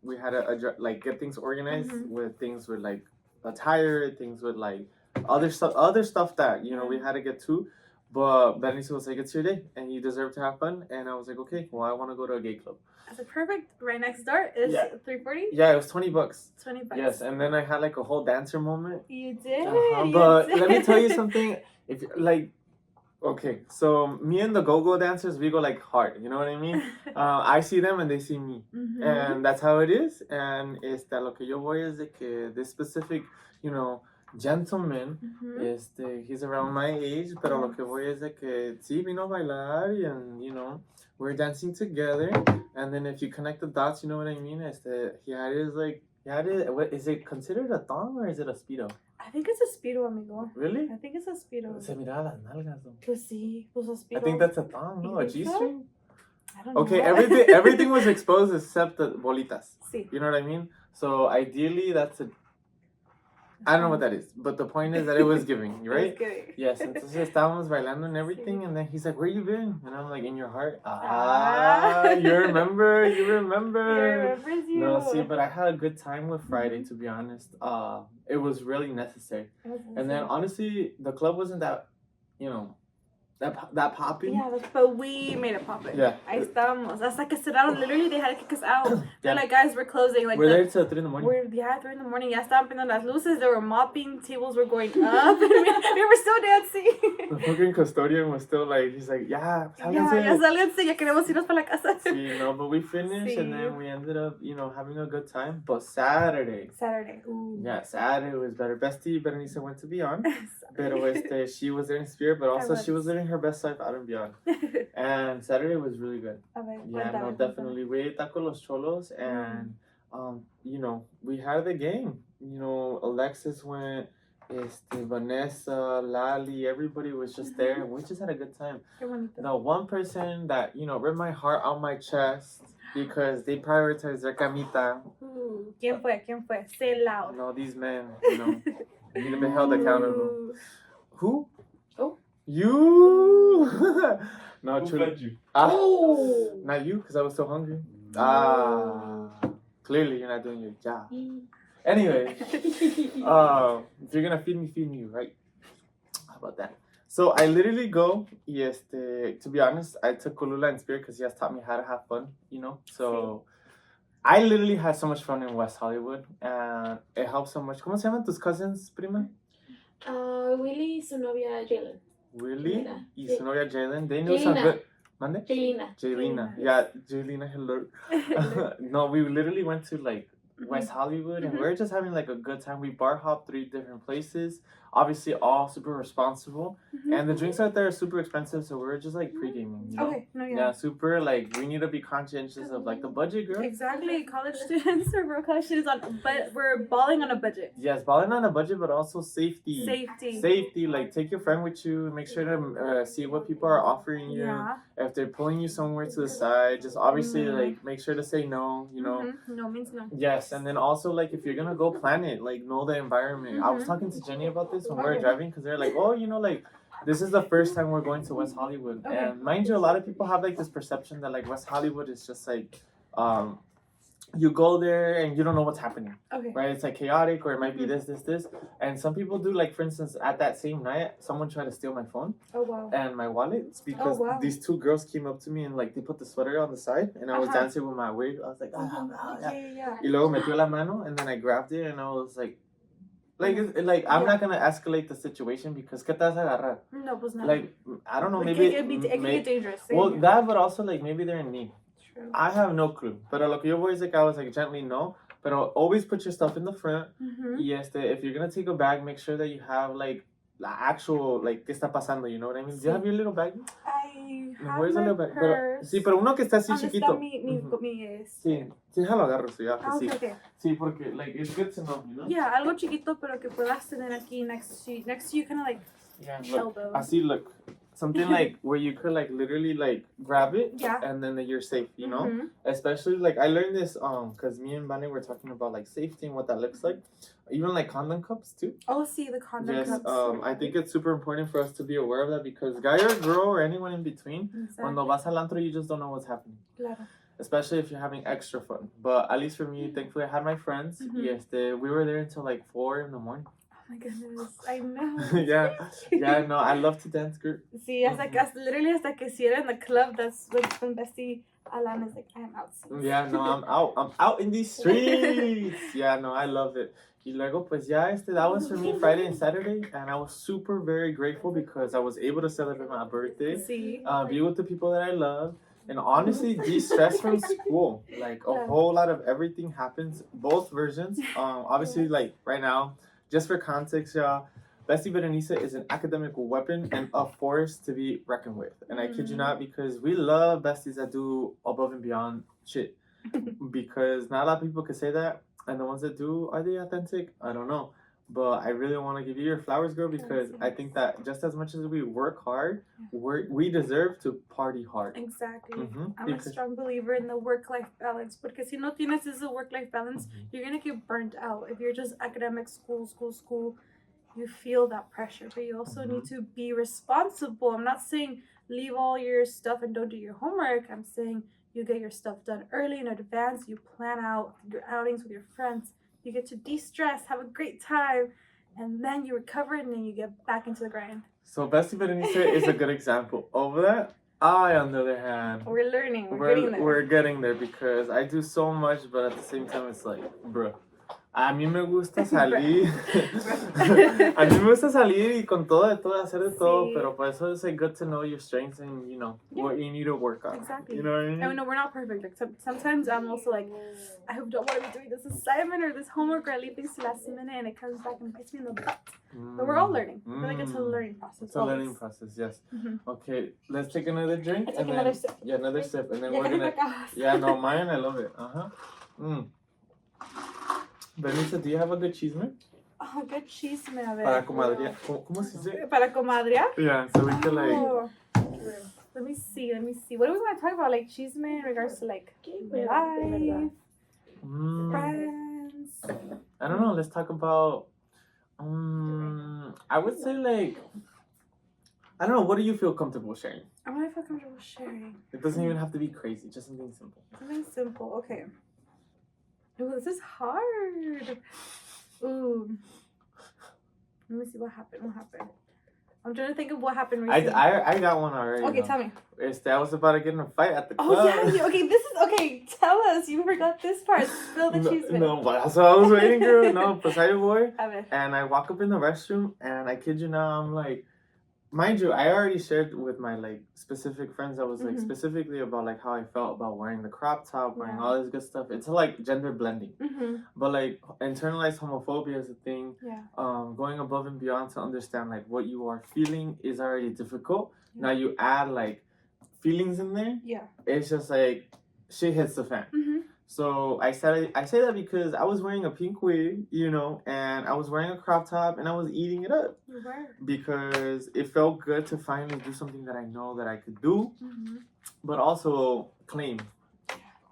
Speaker 1: we had to like get things organized with things with like attire, things with like other stuff that, we had to get to. But Berenice was like, it's your day and you deserve to have fun. And I was like, okay, well, I want to go to a gay club.
Speaker 2: I said, perfect. Right next door is 340?
Speaker 1: Yeah, it was $20.
Speaker 2: $20.
Speaker 1: Yes, and then I had like a whole dancer moment.
Speaker 2: You did.
Speaker 1: But let me tell you something. If like, Okay, so me and the go-go dancers, we go like hard. You know what I mean? I see them and they see me, and that's how it is. And lo que yo voy es de que this specific, gentleman, he's around my age, pero lo que voy es de que sí vino a bailar and we're dancing together, and then if you connect the dots, you know what I mean? What is it considered a thong or is it a speedo?
Speaker 2: I think it's a speedo, amigo.
Speaker 1: Really?
Speaker 2: I think it's a speedo.
Speaker 1: Se miraba las nalgas though.
Speaker 2: Pues sí, pues a speedo.
Speaker 1: I think that's a thong, no? A G-string?
Speaker 2: I don't know.
Speaker 1: Okay, everything was exposed except the bolitas.
Speaker 2: Sí.
Speaker 1: You know what I mean? So ideally, I don't know what that is, but the point is that it was giving, right?
Speaker 2: It was giving.
Speaker 1: Yes, entonces estábamos bailando and everything, and then he's like, "Where you been?" And I'm like, "In your heart." You remember?
Speaker 2: He remembers you.
Speaker 1: No, see, but I had a good time with Friday, to be honest. It was really necessary. And then honestly, the club wasn't that, that popping.
Speaker 2: Yeah, but we made it poppin'.
Speaker 1: Yeah.
Speaker 2: Ahí estábamos. Hasta que cerraron. Literally, they had to kick us out. They're like, guys, we're closing. Like,
Speaker 1: we're there till 3 in the morning.
Speaker 2: 3 in the morning. Ya estaban prendiendo las luces. They were mopping. Tables were going up. And we were still dancing.
Speaker 1: The fucking custodian was still like, he's like, ya
Speaker 2: sálganse. Ya queremos irnos para la casa.
Speaker 1: Sí, no, but we finished and then we ended up, having a good time. But Saturday.
Speaker 2: Ooh.
Speaker 1: Yeah, Saturday was better. Bestie Berenice went to Beyond. Pero she was there in spirit, but also she was living her best life out in Beyond. And Saturday was really good. Yeah, no, definitely. We ate taco los cholos and, we had the game. Alexis went, Vanessa, Lali, everybody was just there and we just had a good time. The one person that, ripped my heart out my chest because they prioritized their camita.
Speaker 2: ¿Quién fue? Say loud.
Speaker 1: No, these men, need to be held accountable. Who?
Speaker 3: Oh.
Speaker 1: You? No,
Speaker 5: Who
Speaker 1: truly.
Speaker 5: fed you?
Speaker 1: Not you, because I was so hungry. Clearly you're not doing your job. Anyway, if you're gonna feed me, right? How about that? So I literally go, to be honest, I took Kulula in spirit because he has taught me how to have fun, So I literally had so much fun in West Hollywood, and it helped so much. ¿Cómo se llaman tus cousins, prima?
Speaker 3: Willie y su novia Jalen.
Speaker 1: Willie
Speaker 3: Jaylina.
Speaker 1: y su novia Jalen. They knew some good. ¿Mande?
Speaker 3: Jaylina.
Speaker 1: Yeah, Jaylina, hello. No, we literally went to West Hollywood and we were just having a good time. We bar hopped 3 different places. Obviously, all super responsible. And the drinks out there are super expensive, so we were just pre-gaming.
Speaker 2: Okay, no, yeah.
Speaker 1: Yeah, super we need to be conscientious of the budget, girl.
Speaker 2: Exactly, college students or broke college students but we're balling on a budget.
Speaker 1: Yes, balling on a budget, but also safety.
Speaker 2: Safety,
Speaker 1: take your friend with you. Make sure to see what people are offering you.
Speaker 2: Yeah.
Speaker 1: If they're pulling you somewhere to the side, just obviously make sure to say no.
Speaker 2: No means no.
Speaker 1: Yes, and then also if you're gonna go plan it, know the environment. I was talking to Jenny about this when we were driving because they're like, oh, this is the first time we're going to West Hollywood.
Speaker 2: Okay.
Speaker 1: And mind you, a lot of people have this perception that West Hollywood is just you go there and you don't know what's happening.
Speaker 2: Okay.
Speaker 1: Right? It's chaotic or it might be this. And some people do for instance, at that same night, someone tried to steal my phone.
Speaker 2: Oh wow.
Speaker 1: And my wallet because these 2 girls came up to me and they put the sweater on the side and I was dancing with my wig. I was like,
Speaker 2: Yeah.
Speaker 1: Y luego metió la mano and then I grabbed it and I was I'm not gonna escalate the situation because ¿qué te vas a agarrar?
Speaker 2: No, pues no.
Speaker 1: I don't know,
Speaker 2: It
Speaker 1: maybe
Speaker 2: can get dangerous.
Speaker 1: well, that, but also maybe they're in need.
Speaker 2: True.
Speaker 1: I have no clue. Pero lo que yo voy es I was gently no. Pero always put your stuff in the front. Y if you're gonna take a bag, make sure that you have the actual ¿qué está pasando? You know what I mean? Do you have your little bag?
Speaker 2: I have
Speaker 1: Where's the
Speaker 2: my
Speaker 1: little bag?
Speaker 2: purse.
Speaker 1: Sí, pero uno que está así
Speaker 2: ¿Dónde
Speaker 1: chiquito.
Speaker 2: está mi
Speaker 1: Sí, déjalo agarro, sí, ya, sí.
Speaker 2: Okay.
Speaker 1: Sí, porque it's good to know, you know?
Speaker 2: Yeah, algo chiquito pero que puedas tener aquí next to you, kind of
Speaker 1: yeah,
Speaker 2: elbow.
Speaker 1: Así, look. Something where you could literally grab it and then you're safe, you know? Especially I learned this because me and Bunny were talking about safety and what that looks like. Even condom cups too.
Speaker 2: Oh, see the condom cups.
Speaker 1: I think it's super important for us to be aware of that because guy or girl or anyone in between, cuando vas al antro you just don't know what's happening.
Speaker 2: Claro.
Speaker 1: Especially if you're having extra fun. But at least for me, thankfully I had my friends. We were there until 4 in the morning.
Speaker 2: Oh my goodness, I know.
Speaker 1: yeah, no, I love to dance, girl.
Speaker 2: Sí, literally hasta que si era in the club, that's when Bestie Alan is I'm out.
Speaker 1: Yeah, no, I'm out in these streets. Yeah, no, I love it. Y luego, pues ya, that was for me Friday and Saturday, and I was super very grateful because I was able to celebrate my birthday, be with the people that I love, and honestly de-stress from school. Like a whole lot of everything happens, both versions. Obviously, like right now, just for context, y'all, Bestie Berenice is an academic weapon and a force to be reckoned with. And I kid you not, because we love besties that do above and beyond shit. Because not a lot of people can say that. And the ones that do, are they authentic? I don't know. But I really want to give you your flowers, girl, because I think that just as much as we work hard, we deserve to party hard.
Speaker 2: Exactly. I'm a strong believer in the work-life balance. Because si no tienes ese work-life balance, you're going to get burnt out. If you're just academic, school, you feel that pressure. But you also need to be responsible. I'm not saying leave all your stuff and don't do your homework. I'm saying you get your stuff done early in advance. You plan out your outings with your friends. You get to de-stress, have a great time, and then you recover and then you get back into the grind.
Speaker 1: So Bestie Berenice is a good example of that. I, on the other hand,
Speaker 2: we're learning.
Speaker 1: We're getting there because I do so much, but at the same time, it's like, bro. A mí me gusta salir. A mí me gusta salir y con todo, hacer de todo, pero por eso it's like good to know your strengths and, you know, what you need to work on.
Speaker 2: Exactly.
Speaker 1: You know what I mean?
Speaker 2: And no, we're not perfect. Like, sometimes I'm also like, I don't want to be doing this assignment or this homework, or I leave things to last minute and it comes back and bites me in the butt. But we're all learning. I feel like it's a learning process.
Speaker 1: It's a learning process, yes. Okay, let's take another drink. And then, another sip. Yeah, another sip. And then we're going to... Yeah, no, mine, I love it. Berenice, do you have a good chisme?
Speaker 2: Oh, good chisme, a ver.
Speaker 1: Para comadrear. ¿Cómo se dice?
Speaker 2: Para comadrear?
Speaker 1: Yeah, so we can like...
Speaker 2: Let me see. What do we want to talk about? Like chisme in regards to like life, friends?
Speaker 1: I don't know. Let's talk about... I would say like... I don't know. What do you feel comfortable sharing?
Speaker 2: What do I feel comfortable sharing?
Speaker 1: It doesn't even have to be crazy. Just something simple.
Speaker 2: Something simple. Okay. Ooh, this is hard. Ooh. Let me see what happened. I'm trying to think of what happened recently.
Speaker 1: I got one already.
Speaker 2: Okay, tell me.
Speaker 1: I was about to get in a fight at the club.
Speaker 2: Oh, yeah. Okay, okay, tell us. You forgot this part. Spill the cheese.
Speaker 1: No, but that's what I was waiting, girl. No, pues ahí voy.
Speaker 2: A ver.
Speaker 1: And I walk up in the restroom, and I kid you not, I'm like, mind you, I already shared with my like specific friends. I was like specifically about like how I felt about wearing the crop top, wearing all this good stuff. It's like gender blending, but like internalized homophobia is a thing.
Speaker 2: Yeah.
Speaker 1: Going above and beyond to understand like what you are feeling is already difficult. Now you add like feelings in there.
Speaker 2: Yeah.
Speaker 1: It's just like shit hits the fan. So I say that because I was wearing a pink wig, you know, and I was wearing a crop top and I was eating it up.
Speaker 2: You were.
Speaker 1: Because it felt good to finally do something that I know that I could do, but also claim.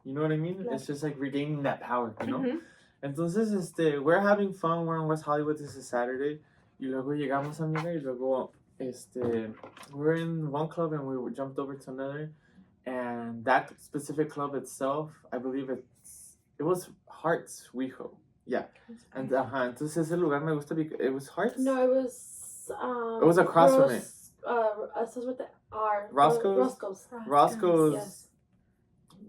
Speaker 1: You know what I mean? It's just like regaining that power, you know? Entonces, we're having fun. We're in West Hollywood. This is Saturday. Y luego llegamos, amiga, y luego, we're in one club and we jumped over to another. And that specific club itself, I believe it was Hearts Wijo. Yeah. And entonces ese lugar me gusta because it was Hearts?
Speaker 3: No, it was
Speaker 1: across from it.
Speaker 3: It says with the R.
Speaker 1: Roscoe's
Speaker 3: yes.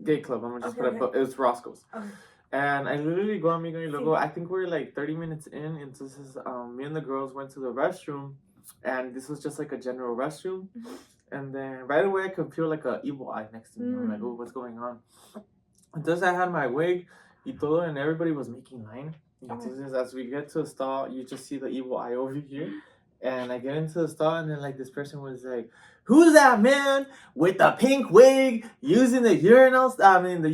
Speaker 1: gay club. I'm gonna just put it, but it was Roscoe's. Okay. And I literally go, amigo, y luego, I think we're like 30 minutes in, and entonces me and the girls went to the restroom, and this was just like a general restroom. And then right away I could feel like an evil eye next to me. I'm like, oh, what's going on? Entonces I had my wig y todo, and everybody was making line. Entonces as we get to a stall, you just see the evil eye over here. And I get into the stall, and then like this person was like, who's that man with the pink wig using the urinals?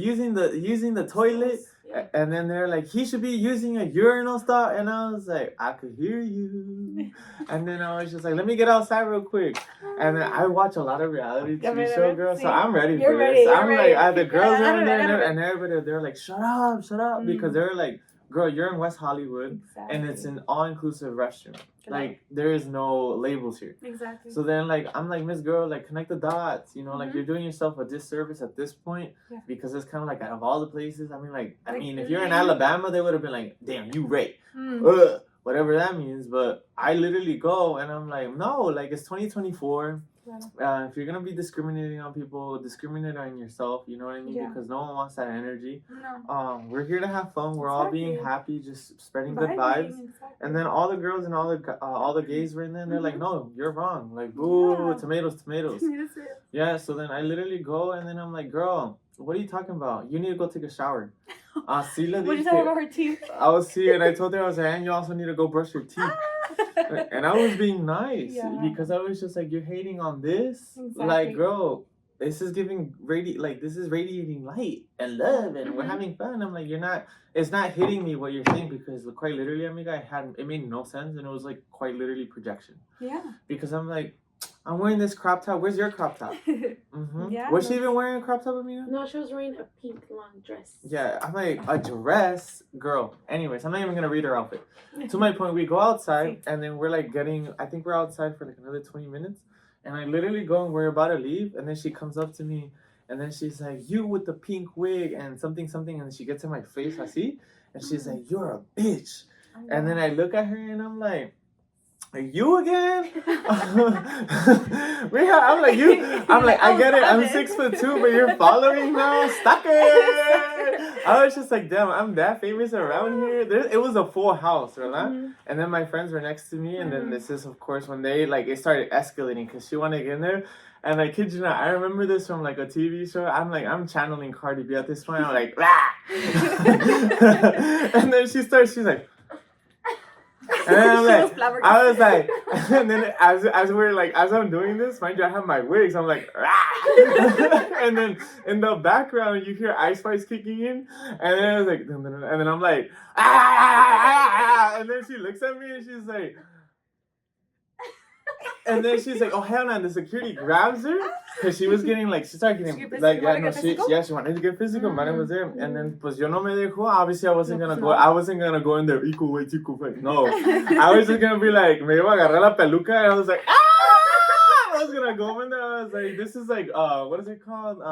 Speaker 1: Using the toilet. Yeah. And then they're like, he should be using a urinal stall. And I was like, I could hear you. And then I was just like, let me get outside real quick. And then I watch a lot of reality TV show, girl, so I'm ready for this. I'm like, the girls are in there, and everybody, they're like, shut up, because they're like, girl, you're in West Hollywood, and it's an all-inclusive restroom. Like, there is no labels here.
Speaker 2: Exactly.
Speaker 1: So then, like, I'm like, Miss Girl, like, connect the dots, you know, like, you're doing yourself a disservice at this point, because it's kind of like, out of all the places, I mean, if you're in Alabama, they would have been like, damn, you rape. What whatever that means. But I literally go and I'm like, no, like it's 2024. If you're gonna be discriminating on people, discriminate on yourself. You know what I mean?
Speaker 2: Yeah.
Speaker 1: Because no one wants that energy.
Speaker 2: No.
Speaker 1: We're here to have fun. We're all being happy, just spreading good vibes.
Speaker 2: Exactly.
Speaker 1: And then all the girls and all the gays were in there. And they're like, no, you're wrong. Like, boo, tomatoes. Yeah. So then I literally go and then I'm like, girl, what are you talking about? You need to go take a shower.
Speaker 2: What did you tell her about her teeth?
Speaker 1: I was here and I told her, I was like, and you also need to go brush your teeth. And I was being nice because I was just like, you're hating on this? Exactly. Like, girl, this is this is radiating light and love and we're having fun. I'm like, it's not hitting me what you're saying because quite literally, amiga, it made no sense and it was like quite literally projection. Yeah. Because I'm like, I'm wearing this crop top. Where's your crop top? Yeah. Was she even wearing a crop top, Amina?
Speaker 3: No, she was wearing a pink long dress.
Speaker 1: Yeah, I'm like, a dress? Girl. Anyways, I'm not even going to read her outfit. To my point, we go outside and then we're like I think we're outside for like another 20 minutes. And I literally go and we're about to leave. And then she comes up to me and then she's like, you with the pink wig and something. And then she gets in my face, I see. And she's like, you're a bitch. And then I look at her and I'm like, are you again? I'm like, I get it. I'm 6'2", but you're following now. Stop it. I was just like, damn, I'm that famous around here. It was a full house, right? And then my friends were next to me, and then this is, of course, when it started escalating because she wanted to get in there. And I kid you not, I remember this from like a TV show. I'm channeling Cardi B at this point. I'm like, rah! And then she's like. And then I was like, and then as I'm doing this, mind you, I have my wigs. I'm like, rah! And then in the background, you hear Ice Spice kicking in, and then I was like, and then I'm like, ah! And then she looks at me and she's like. And then she's like, oh, hell no. And the security grabs her because she started getting, she wanted to get physical. My name was there. And then, pues, yo no me dejo. Obviously, I wasn't going to go in there, equal weight, equal weight. No. I was just going to be like, me iba a agarrar la peluca. And I was like, ah! I was going to go in there. I was like, this is like, what is it called?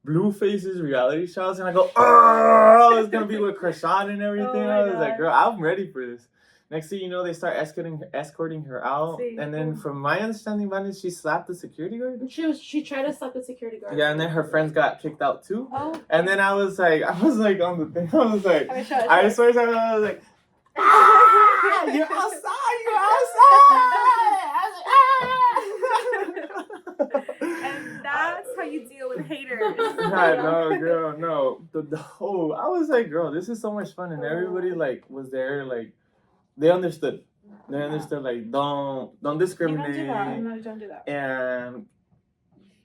Speaker 1: Blue Faces reality shows. And I go, oh, it's going to be with Krishan and everything. I was like, girl, I'm ready for this. Next thing you know, they start escorting her out. And then from my understanding, Berenice, she slapped the security guard.
Speaker 3: She tried to slap the security guard.
Speaker 1: Yeah, and then her friends got kicked out too. Oh. And then I was like on the thing. I was like, I swear to God, I was like, ah, you're outside.
Speaker 2: And that's how you deal with haters.
Speaker 1: No, girl, no. The whole, I was like, girl, this is so much fun. And everybody was there, they understood. Like, don't discriminate.
Speaker 2: Don't do that.
Speaker 1: And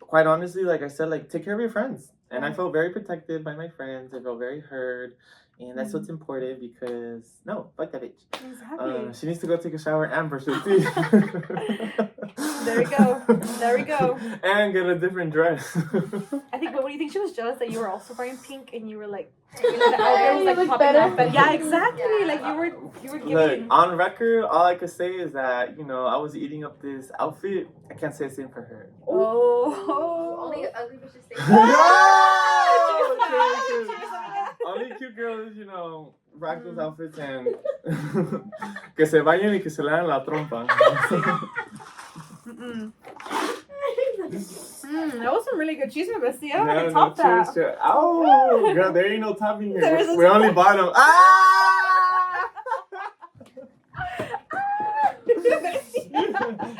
Speaker 1: quite honestly, like I said, like, take care of your friends. And I felt very protected by my friends. I felt very heard. And that's what's important because, no, fuck that bitch.
Speaker 2: Exactly.
Speaker 1: She needs to go take a shower and brush her teeth.
Speaker 2: There we go.
Speaker 1: And get a different dress.
Speaker 2: I think, but what do you think she was jealous that you were also wearing pink and you were like, the outfit was like popping off? But yeah, exactly. Yeah. Like you were giving.
Speaker 1: Look, on record, all I could say is that, I was eating up this outfit. I can't say the same for her.
Speaker 2: Oh.
Speaker 4: Only ugly bitches say
Speaker 1: Only cute girls, rock those outfits and que se vayan y que se laven la trompa.
Speaker 2: That was some really good cheese, my bestie. I don't know how to top that.
Speaker 1: Cheers. Oh, girl, there ain't no topping here. We're only bottom. Ah!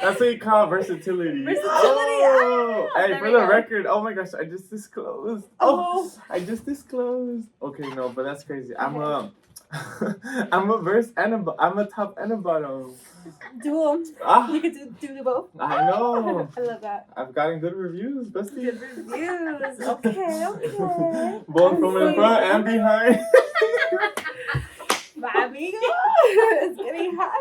Speaker 1: That's what you call versatility. Oh, hey, for the record, oh my gosh, I just disclosed. I just disclosed. Okay, no, but that's crazy. I'm a verse and I'm a top and a bottom.
Speaker 2: Dual. You could do both.
Speaker 1: I know.
Speaker 2: I love that.
Speaker 1: I've gotten good reviews, bestie.
Speaker 2: Good reviews. Okay.
Speaker 1: Both from in front and behind.
Speaker 2: My amigo, it's getting hot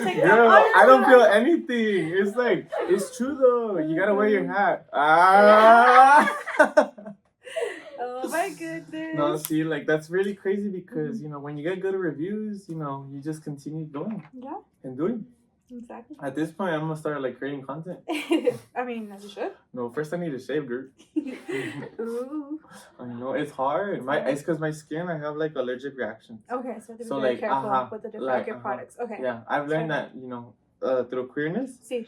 Speaker 2: here.
Speaker 1: Girl, I don't feel anything. It's like, it's true though. You gotta wear your hat. Ah!
Speaker 2: Oh my goodness.
Speaker 1: No, see, that's really crazy because, when you get good reviews, you just continue going.
Speaker 2: Yeah.
Speaker 1: And doing.
Speaker 2: Exactly.
Speaker 1: At this point, I'm gonna start like creating content.
Speaker 2: I mean, as you should.
Speaker 1: No, first I need to shave, girl.
Speaker 2: Ooh.
Speaker 1: I know it's hard. It's because my skin, I have like allergic reactions.
Speaker 2: Okay, so you have to be
Speaker 1: So,
Speaker 2: very
Speaker 1: like,
Speaker 2: careful with the different
Speaker 1: like,
Speaker 2: your products. Okay.
Speaker 1: Yeah, I've learned that, you know, through queerness.
Speaker 2: See.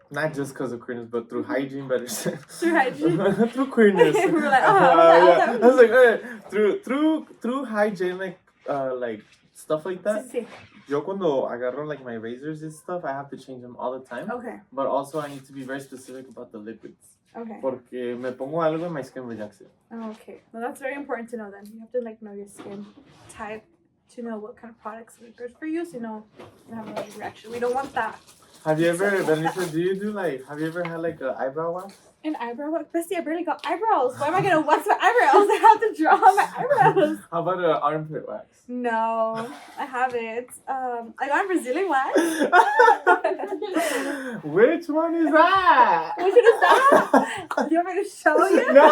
Speaker 1: Not just because of queerness, but through hygiene, better said.
Speaker 2: Through hygiene?
Speaker 1: Through queerness.
Speaker 2: We're like,
Speaker 1: yeah. I was like, through hygienic, like, stuff like that.
Speaker 2: Sí.
Speaker 1: Yo cuando agarro, like, my razors and stuff, I have to change them all the time.
Speaker 2: Okay.
Speaker 1: But also, I need to be very specific about the liquids.
Speaker 2: Okay.
Speaker 1: Porque me pongo algo and my skin rejects it.
Speaker 2: Okay. Well, that's very important to know then. You have to, like, know your skin type to know what kind of products are good for you, so you know you have a reaction. We don't want that.
Speaker 1: Have you ever, Berenice, have you ever had like an eyebrow wax?
Speaker 2: An eyebrow wax? Bestie, I barely got eyebrows. Why am I gonna wax my eyebrows? I have to draw my eyebrows.
Speaker 1: How about an armpit wax?
Speaker 2: No, I haven't. I got a Brazilian wax.
Speaker 1: Which one is that?
Speaker 2: Which one is that? Do you want me to show you?
Speaker 1: No.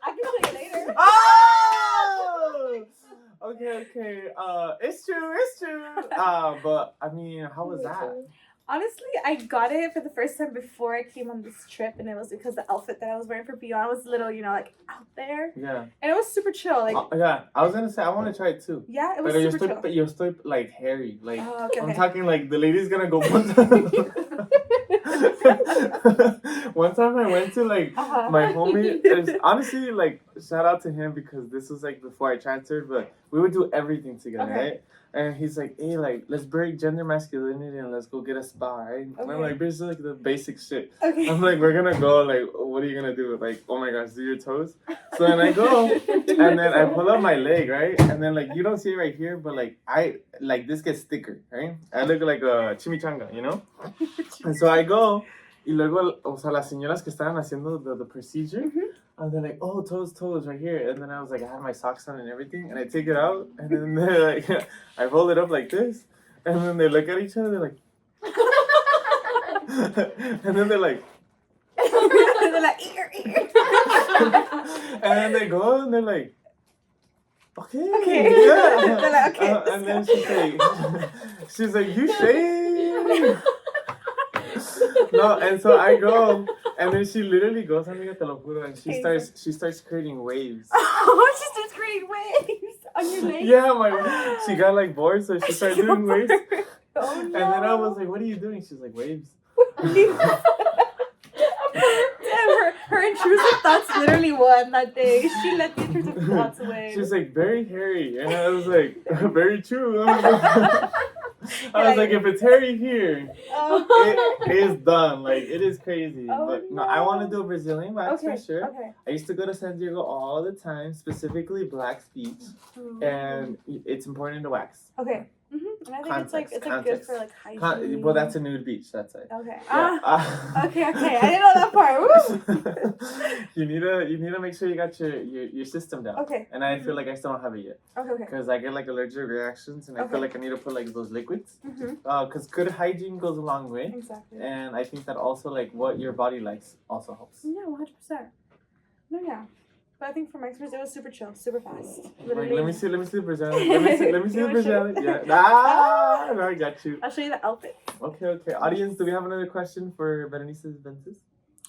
Speaker 2: I can show you later.
Speaker 1: Oh! Okay. It's true. But I mean, how was that?
Speaker 2: Honestly, I got it for the first time before I came on this trip, and it was because the outfit that I was wearing for Beyond was a little, you know, like out there.
Speaker 1: Yeah.
Speaker 2: And it was super chill. Like,
Speaker 1: yeah, I was gonna say I want to try it too.
Speaker 2: yeah, it was
Speaker 1: But
Speaker 2: super chill.
Speaker 1: you're still like hairy. Like
Speaker 2: Okay.
Speaker 1: I'm talking like the lady's gonna go one time I went to like my homie. Honestly, like shout out to him because this was like before I transferred, but we would do everything together, right? And he's like, hey, like, let's break gender masculinity and let's go get a spa, right? And I'm like, bitch, this is like the basic shit.
Speaker 2: Okay.
Speaker 1: I'm like, we're gonna go, like, what are you gonna do? Like, oh my gosh, do your toes? So then I go, and then I pull up my leg, right? And then, like, you don't see it right here, but, like, this gets thicker, right? I look like a chimichanga, you know? And so I go, y luego, o sea, las señoras que estaban haciendo the procedure, and they're like, oh, toes, right here. And then I was like, I had my socks on and everything. And I take it out. And then they're like, I roll it up like this. And then they look at each other. They're like, and then they're like,
Speaker 2: They're like, ear.
Speaker 1: and then they go and they're like, okay.
Speaker 2: Yeah. They're like, okay.
Speaker 1: And then she's like, you shave. No, and so I go, and then she literally goes, amiga, te lo juro, and she starts creating waves.
Speaker 2: Oh, she starts creating waves on your legs?
Speaker 1: Yeah, she got like bored, so she started doing waves.
Speaker 2: Oh, no.
Speaker 1: And then I was like, what are you doing? She's like, waves.
Speaker 2: Damn, her intrusive thoughts literally won that day. She let the intrusive thoughts away.
Speaker 1: She's like, very hairy. And I was like, very true. I was like, if it's hairy here, it is done. Like, it is crazy. But no, I want to do a Brazilian wax for sure.
Speaker 2: Okay.
Speaker 1: I used to go to San Diego all the time, specifically Black's Beach. And it's important to wax.
Speaker 2: Okay. And I think it's good for like hygiene.
Speaker 1: Well, that's a nude beach. That's it.
Speaker 2: Okay.
Speaker 1: Yeah.
Speaker 2: Okay. I didn't know that part. Woo!
Speaker 1: You need to make sure you got your system down.
Speaker 2: Okay.
Speaker 1: And I feel like I still don't have it yet.
Speaker 2: Okay.
Speaker 1: Because I get like allergic reactions, and I feel like I need to put like those liquids.
Speaker 2: Mm-hmm.
Speaker 1: Because good hygiene goes a long way.
Speaker 2: Exactly.
Speaker 1: And I think that also like what your body likes also helps.
Speaker 2: Yeah, 100%. No, yeah. But I think for my experience, it was super chill, super fast.
Speaker 1: Like, let me see the Brazilian. Let me see the Brazilian. Yeah. No, I got you.
Speaker 2: I'll show you the outfit.
Speaker 1: Okay. Audience, do we have another question for Berenice's Vences?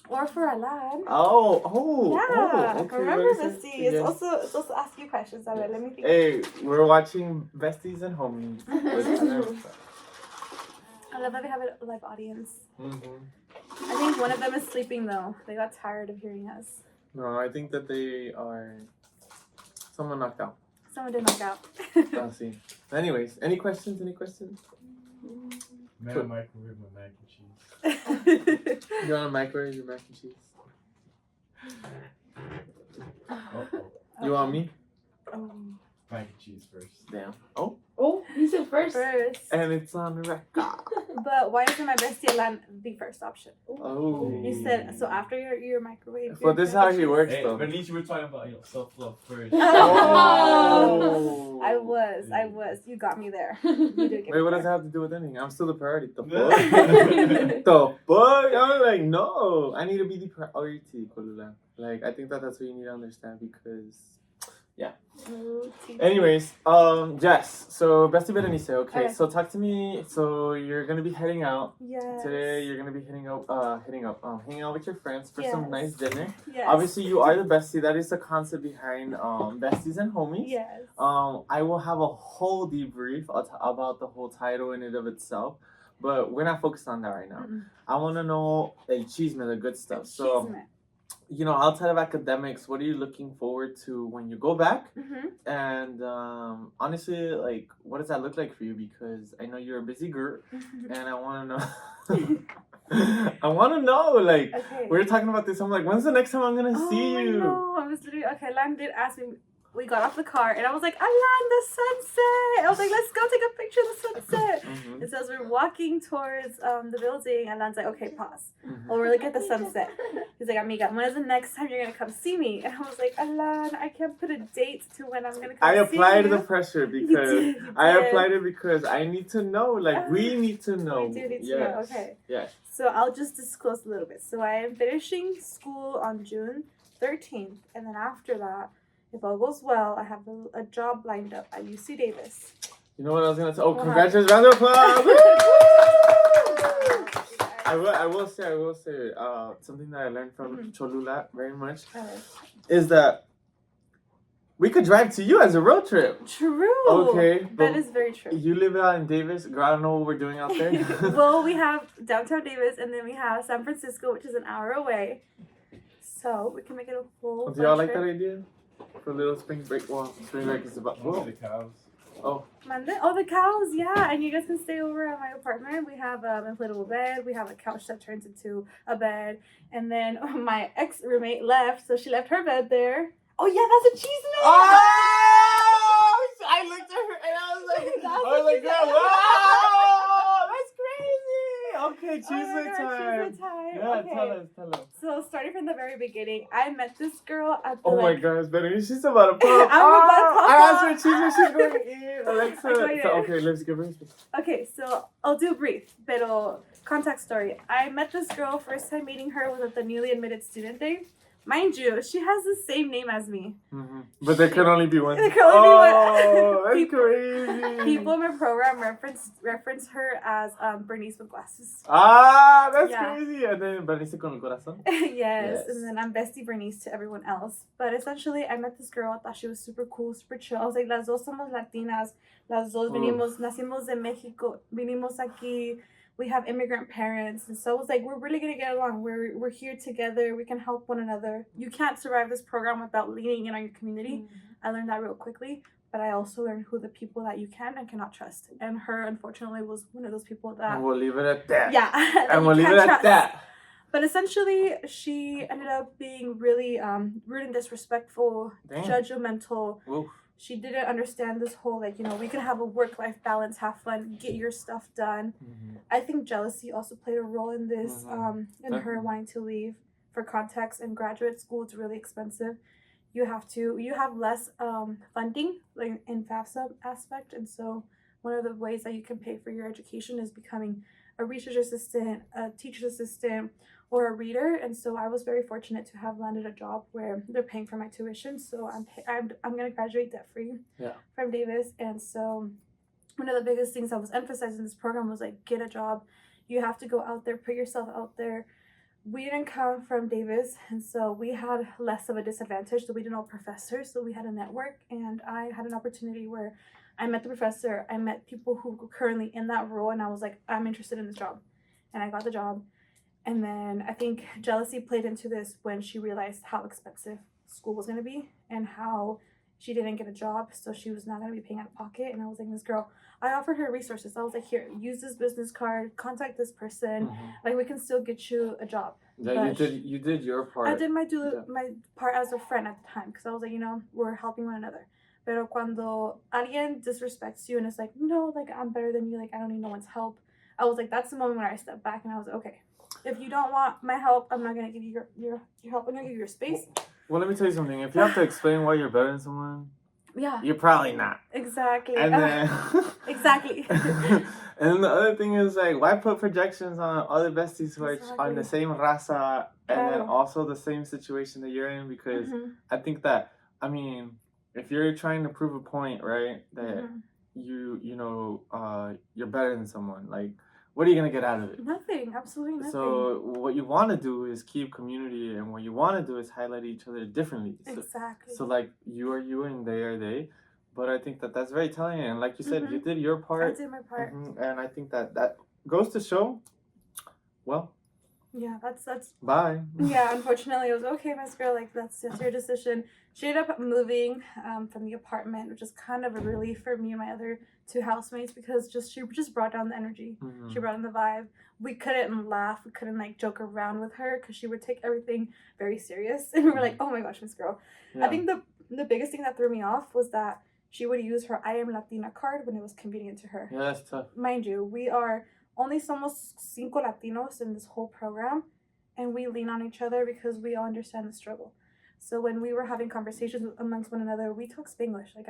Speaker 2: Or for Alan.
Speaker 1: Oh.
Speaker 2: Yeah.
Speaker 1: Okay.
Speaker 2: Remember, Bestie. It's also ask you questions. Let me think.
Speaker 1: Hey, we're watching Besties and Homies.
Speaker 2: I love that we have a live audience. I think one of them is sleeping though. They got tired of hearing us.
Speaker 1: No, I think that they are. Someone knocked out.
Speaker 2: Someone did knock out.
Speaker 1: I'll see. Anyways, any questions?
Speaker 5: Man, I microwave my mac and cheese.
Speaker 1: You want to microwave your mac and cheese? You want me?
Speaker 5: Mac and cheese first.
Speaker 1: Damn. Oh.
Speaker 3: Oh, you said first.
Speaker 1: And it's on the record.
Speaker 2: But why isn't my bestie Alan the first option?
Speaker 1: Oh.
Speaker 2: You said so after your microwave.
Speaker 1: But this is how he works,
Speaker 5: Hey,
Speaker 1: though.
Speaker 5: Berenice, we're talking about self-love first.
Speaker 1: Oh.
Speaker 2: I was. You got me there. You did get
Speaker 1: Wait,
Speaker 2: me
Speaker 1: what does
Speaker 2: there.
Speaker 1: that have to do with anything? I'm still the priority. The fuck? The fuck? I'm like, no. I need to be the priority, Kolula. Like, I think that's what you need to understand because, Anyways, Jess. So Bestie Berenice. Okay, so talk to me. So you're gonna be heading out
Speaker 2: Yes.
Speaker 1: today. You're gonna be hanging out with your friends for some nice dinner.
Speaker 2: Yes.
Speaker 1: Obviously, you are the bestie. That is the concept behind besties and homies.
Speaker 2: Yes.
Speaker 1: I will have a whole debrief about the whole title in and of itself, but we're not focused on that right now. I want to know the good stuff. So, outside of academics, what are you looking forward to when you go back? And honestly, like, what does that look like for you? Because I know you're a busy girl, and I want to know. I want to know, like, we were talking about this. I'm like, when's the next time I'm gonna see you?
Speaker 2: No, I was literally Lan did ask me. We got off the car and I was like, Alan, the sunset. I was like, let's go take a picture of the sunset. And so as we're walking towards the building, Alan's like, okay, pause. Well, we're looking at the sunset. He's like, amiga, when is the next time you're gonna come see me? And I was like, Alan, I can't put a date to when I'm gonna come see you.
Speaker 1: I applied the pressure because I applied it because I need to know. Like, we need to know.
Speaker 2: We do need to know. Okay.
Speaker 1: Yes.
Speaker 2: So I'll just disclose a little bit. So I am finishing school on June 13th, and then after that, if all goes well, I have a job lined up at UC Davis.
Speaker 1: You know what I was gonna say? Oh, congratulations! Round of applause! I will say, something that I learned from Cholula very much is that we could drive to you as a road trip.
Speaker 2: True.
Speaker 1: Okay.
Speaker 2: That is very true.
Speaker 1: You live out in Davis. Girl, I don't know what we're doing out there.
Speaker 2: Well, we have downtown Davis, and then we have San Francisco, which is an hour away. So we can make it a full.
Speaker 1: Do y'all like that idea? For a little spring break. Well, spring break is about.
Speaker 5: Oh, the cows.
Speaker 1: Oh.
Speaker 2: Monday? Oh, the cows, yeah. And you guys can stay over at my apartment. We have an inflatable bed. We have a couch that turns into a bed. And then my ex-roommate left, so she left her bed there. Oh, yeah, that's a cheese man.
Speaker 1: Oh! I looked at her and I was like, wow, that's crazy. Okay, cheese time. Yeah,
Speaker 2: Okay.
Speaker 1: tell us.
Speaker 2: So starting from the very beginning, I met this girl at the
Speaker 1: Oh my God, it's better. She's about to pop. I asked her cheese and she's going in. Alexa. Okay, let's get ready.
Speaker 2: Okay, so I'll do brief, pero context story. I met this girl, first time meeting her was at the newly admitted student day. Mind you, she has the same name as me.
Speaker 1: But there could only be one.
Speaker 2: There could only be one.
Speaker 1: Oh, that's crazy.
Speaker 2: People in my program reference her as Berenice with glasses.
Speaker 1: That's crazy. And then Berenice con el corazón.
Speaker 2: Yes, and then I'm Bestie Berenice to everyone else. But essentially, I met this girl. I thought she was super cool, super chill. I was like, las dos somos latinas. Las dos nacimos en México. Vinimos aquí. We have immigrant parents, and so it was like, we're really gonna get along. We're here together. We can help one another. You can't survive this program without leaning in on your community. I learned that real quickly, but I also learned who the people that you can and cannot trust. And her, unfortunately, was one of those people that.
Speaker 1: And we'll leave it at that.
Speaker 2: Yeah.
Speaker 1: And we'll leave it at that.
Speaker 2: But essentially, she ended up being really rude and disrespectful, judgmental. Oof. She didn't understand this whole, like, we can have a work-life balance, have fun, get your stuff done. I think jealousy also played a role in this, in her wanting to leave. For context, in graduate school, it's really expensive. You have less funding, like in FAFSA aspect. And so one of the ways that you can pay for your education is becoming a research assistant, a teacher's assistant, or a reader. And so I was very fortunate to have landed a job where they're paying for my tuition. So I'm gonna graduate debt free from Davis. And so one of the biggest things that was emphasized in this program was like, get a job. You have to go out there, put yourself out there. We didn't come from Davis, and so we had less of a disadvantage. So we didn't know professors, so we had a network, and I had an opportunity where I met the professor. I met people who were currently in that role, and I was like, I'm interested in this job, and I got the job. And then I think jealousy played into this when she realized how expensive school was going to be and how she didn't get a job, so she was not going to be paying out of pocket. And I was like, this girl, I offered her resources. I was like, here, use this business card, contact this person. Like, we can still get you a job.
Speaker 1: Yeah, you did your part.
Speaker 2: I did my part as a friend at the time, because I was like, we're helping one another. Pero cuando alguien disrespects you and it's like, no, like, I'm better than you, like, I don't need no one's help. I was like, that's the moment when I stepped back and I was like, okay, if you don't want my help, I'm not going to give you your help. I'm going to give you your space.
Speaker 1: Well, let me tell you something. If you have to explain why you're better than someone, you're probably not.
Speaker 2: Exactly.
Speaker 1: And then,
Speaker 2: exactly.
Speaker 1: And then the other thing is, like, why put projections on other besties who are on the same raza and then also the same situation that you're in? Because I think that, if you're trying to prove a point, right, that
Speaker 2: Mhm.
Speaker 1: you're better than someone, like, what are you gonna get out of it?
Speaker 2: Nothing, absolutely nothing.
Speaker 1: So what you want to do is keep community, and what you want to do is highlight each other differently.
Speaker 2: Exactly.
Speaker 1: So like you are you and they are they, but I think that that's very telling. And like you said, you did your part.
Speaker 2: I did my part.
Speaker 1: And I think that goes to show. Well.
Speaker 2: Yeah, that's.
Speaker 1: Bye.
Speaker 2: Yeah, unfortunately, it was okay, Miss Girl. Like that's your decision. She ended up moving from the apartment, which is kind of a relief for me and my other two housemates because she just brought down the energy.
Speaker 1: Mm-hmm.
Speaker 2: She brought in the vibe. We couldn't laugh. We couldn't like joke around with her because she would take everything very serious, and we were like, "Oh my gosh, Miss Girl." Yeah. I think the biggest thing that threw me off was that she would use her I Am Latina card when it was convenient to her.
Speaker 1: Yeah, that's tough.
Speaker 2: Mind you, we are only somos 5 Latinos in this whole program, and we lean on each other because we all understand the struggle. So when we were having conversations amongst one another, we talk Spanglish. Like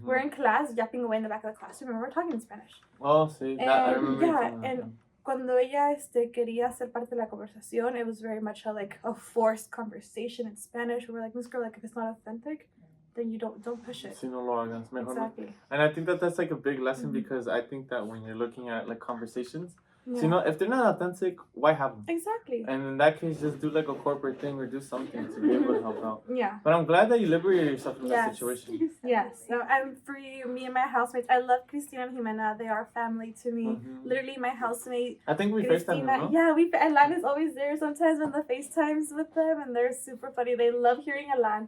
Speaker 2: we're in class, yapping away in the back of the classroom, and we're talking in Spanish.
Speaker 1: Oh, sí, I remember.
Speaker 2: Yeah, and cuando ella quería ser parte de la conversación, it was very much a forced conversation in Spanish. We were like, Miss Girl, like if it's not authentic, then you don't push it.
Speaker 1: Si no lo hagas, mejor
Speaker 2: exactly.
Speaker 1: No. And I think that's like a big lesson because I think that when you're looking at like conversations,
Speaker 2: yeah.
Speaker 1: If they're not authentic, why have them?
Speaker 2: Exactly.
Speaker 1: And in that case, just do like a corporate thing or do something to be able to help out.
Speaker 2: Yeah.
Speaker 1: But I'm glad that you liberated yourself from that situation.
Speaker 2: Yes. So I'm for you, me and my housemates. I love Cristina and Jimena. They are family to me. Literally, my housemate.
Speaker 1: I think we FaceTime them, no?
Speaker 2: Yeah, Alan is always there sometimes when the FaceTimes with them, and they're super funny. They love hearing Alan.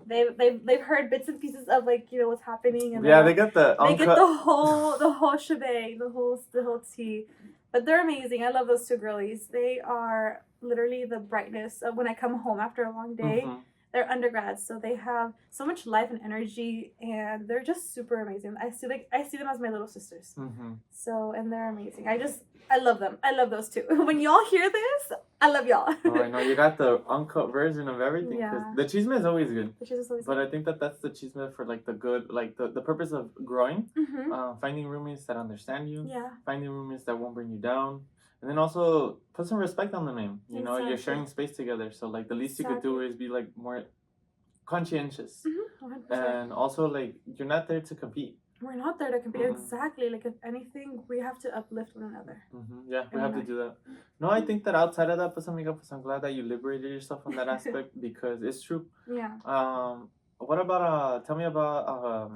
Speaker 2: They've heard bits and pieces of what's happening, and
Speaker 1: they get the
Speaker 2: whole shebang, the whole tea. But they're amazing. I love those two girlies. They are literally the brightness of when I come home after a long day. They're undergrads, so they have so much life and energy, and they're just super amazing. I see them as my little sisters. So, and they're amazing. I love them. I love those two. When y'all hear this, I love y'all.
Speaker 1: Oh, I know. You got the uncut version of everything.
Speaker 2: Yeah.
Speaker 1: The chisme is always good.
Speaker 2: But
Speaker 1: I think that's the chisme for like the good, like the purpose of growing. Finding roommates that understand you.
Speaker 2: Yeah.
Speaker 1: Finding roommates that won't bring you down. And then also put some respect on the name. You know, you're sharing space together. So like the least you could do is be like more conscientious. 100%. And also like you're not there to compete.
Speaker 2: We're not there to compete. Exactly. Like if anything, we have to uplift one another.
Speaker 1: Yeah, we have to do that. No, I think that outside of that, pues amiga, pues I'm glad that you liberated yourself from that aspect because it's true.
Speaker 2: Yeah.
Speaker 1: What about tell me about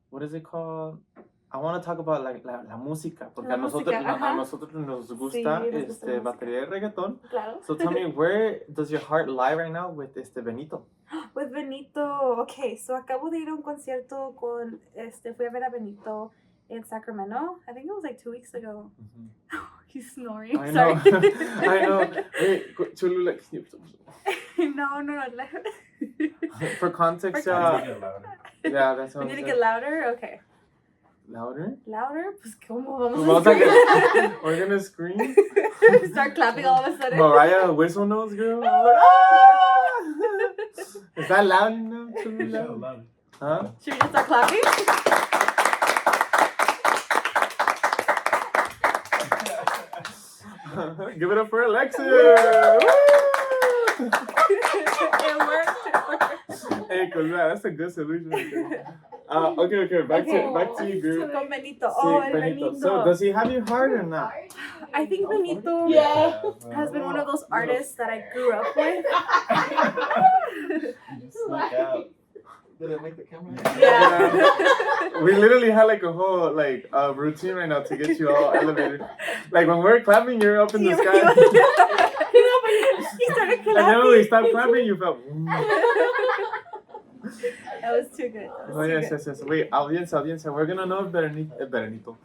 Speaker 1: what is it called? I want to talk about like la música, porque a nosotros nos gusta batería de reggaetón.
Speaker 2: Claro.
Speaker 1: So tell me, where does your heart lie right now with Benito?
Speaker 2: With Benito, okay, so acabo de ir a un concierto con, fui a ver a Benito in Sacramento. I think it was like 2 weeks ago. He's snoring.
Speaker 1: I
Speaker 2: Sorry.
Speaker 1: know. I know. Hey, Chulu, like,
Speaker 2: No.
Speaker 1: For context, yeah, that's what
Speaker 2: we need to get louder? Okay.
Speaker 1: Louder?
Speaker 2: Louder? Pues, ¿cómo vamos a scream?
Speaker 1: We're gonna scream?
Speaker 2: Start clapping all of a sudden.
Speaker 1: Mariah whistle notes, girl? Is that loud enough? Too loud? Huh?
Speaker 2: Should we just start clapping?
Speaker 1: Give it up for Alexis!
Speaker 2: It worked.
Speaker 1: Hey, cause that's a good solution. Okay. Back to you, girl.
Speaker 2: Con Benito. El Benito.
Speaker 1: So, does he have your heart or not?
Speaker 2: I think Benito has been one of those artists that I grew up with.
Speaker 5: You just snuck out. Did it make the camera?
Speaker 2: Yeah.
Speaker 1: We literally had like a whole like routine right now to get you all elevated. Like when we're clapping, you're up in the sky.
Speaker 2: He started clapping.
Speaker 1: And then when we stopped clapping, you felt.
Speaker 2: That was too good.
Speaker 1: Yes. Wait, audiencia. We're gonna know if Berenito.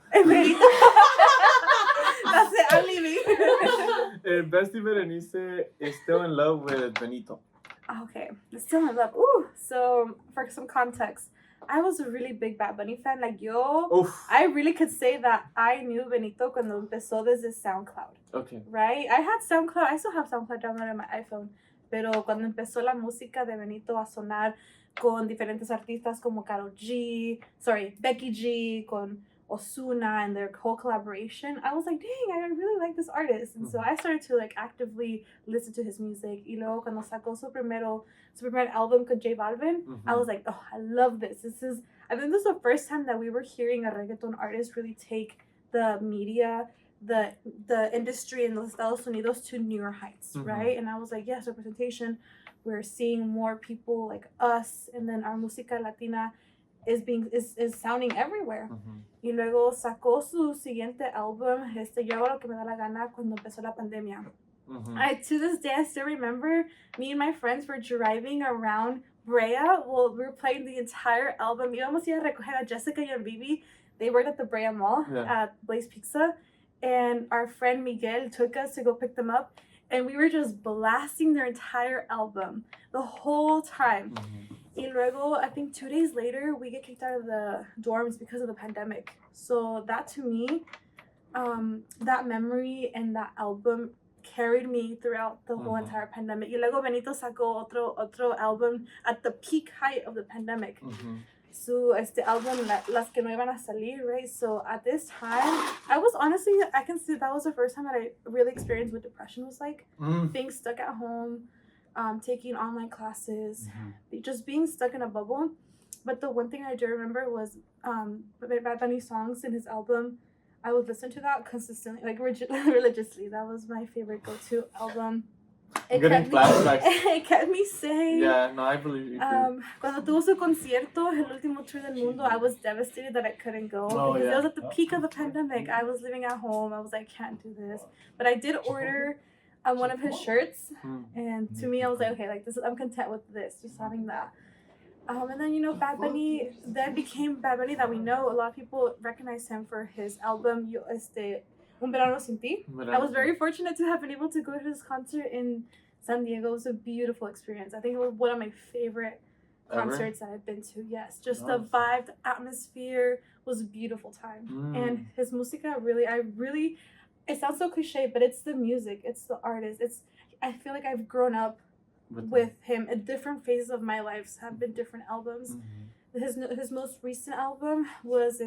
Speaker 2: That's it. I'm leaving.
Speaker 1: Bestie Berenice is still in love with Benito.
Speaker 2: Okay, still in love. Ooh, so for some context, I was a really big Bad Bunny fan. Like I really could say that I knew Benito cuando empezó desde SoundCloud.
Speaker 1: Okay.
Speaker 2: Right? I had SoundCloud. I still have SoundCloud downloaded on my iPhone. Pero cuando empezó la música de Benito a sonar con diferentes artistas como Becky G, con Ozuna and their whole collaboration, I was like, dang, I really like this artist. And so I started to like actively listen to his music. Y luego cuando sacó su primer album con J Balvin, I was like, oh, I love this. I think this is the first time that we were hearing a reggaeton artist really take the media, the industry in los Estados Unidos to newer heights, right? And I was like, yes, representation. We're seeing more people like us, and then our música latina is sounding everywhere. Y luego sacó su siguiente álbum, Yo hago lo que me da la gana, cuando empezó la pandemia. To this day, I still remember me and my friends were driving around Brea. Well, we were playing the entire album. Íbamos a ir a recoger a Jessica and Bibi. They worked at the Brea Mall at Blaze Pizza. And our friend Miguel took us to go pick them up. And we were just blasting their entire album the whole time. Y luego, I think 2 days later, we get kicked out of the dorms because of the pandemic. So that to me, that memory and that album carried me throughout the whole entire pandemic. Y luego Benito sacó otro album at the peak height of the pandemic. Su album, Las que no iban a salir, right? So at this time, I can say that was the first time that I really experienced what depression was like. Being stuck at home, taking online classes, just being stuck in a bubble. But the one thing I do remember was Bad Bunny songs in his album. I would listen to that consistently, like religiously. That was my favorite go-to album.
Speaker 1: It
Speaker 2: kept me sane.
Speaker 1: Yeah, no, I believe you.
Speaker 2: Cuando tuvo su concierto, el último tour del mundo, I was devastated that I couldn't go. Because it was at the peak of the pandemic. I was living at home. I was like, I can't do this. But I did order one of his shirts. And to me, I was like, okay, like I'm content with this, just having that. And then, Bad Bunny then became Bad Bunny that we know. A lot of people recognize him for his album, Un Verano Sin Ti. I was very fortunate to have been able to go to his concert in San Diego. It was a beautiful experience. I think it was one of my favorite concerts that I've been to. Yes, just the vibe, the atmosphere was a beautiful time. And his música really, it sounds so cliche, but it's the music, it's the artist. I feel like I've grown up with him. At different phases of my life have been different albums. His most recent album was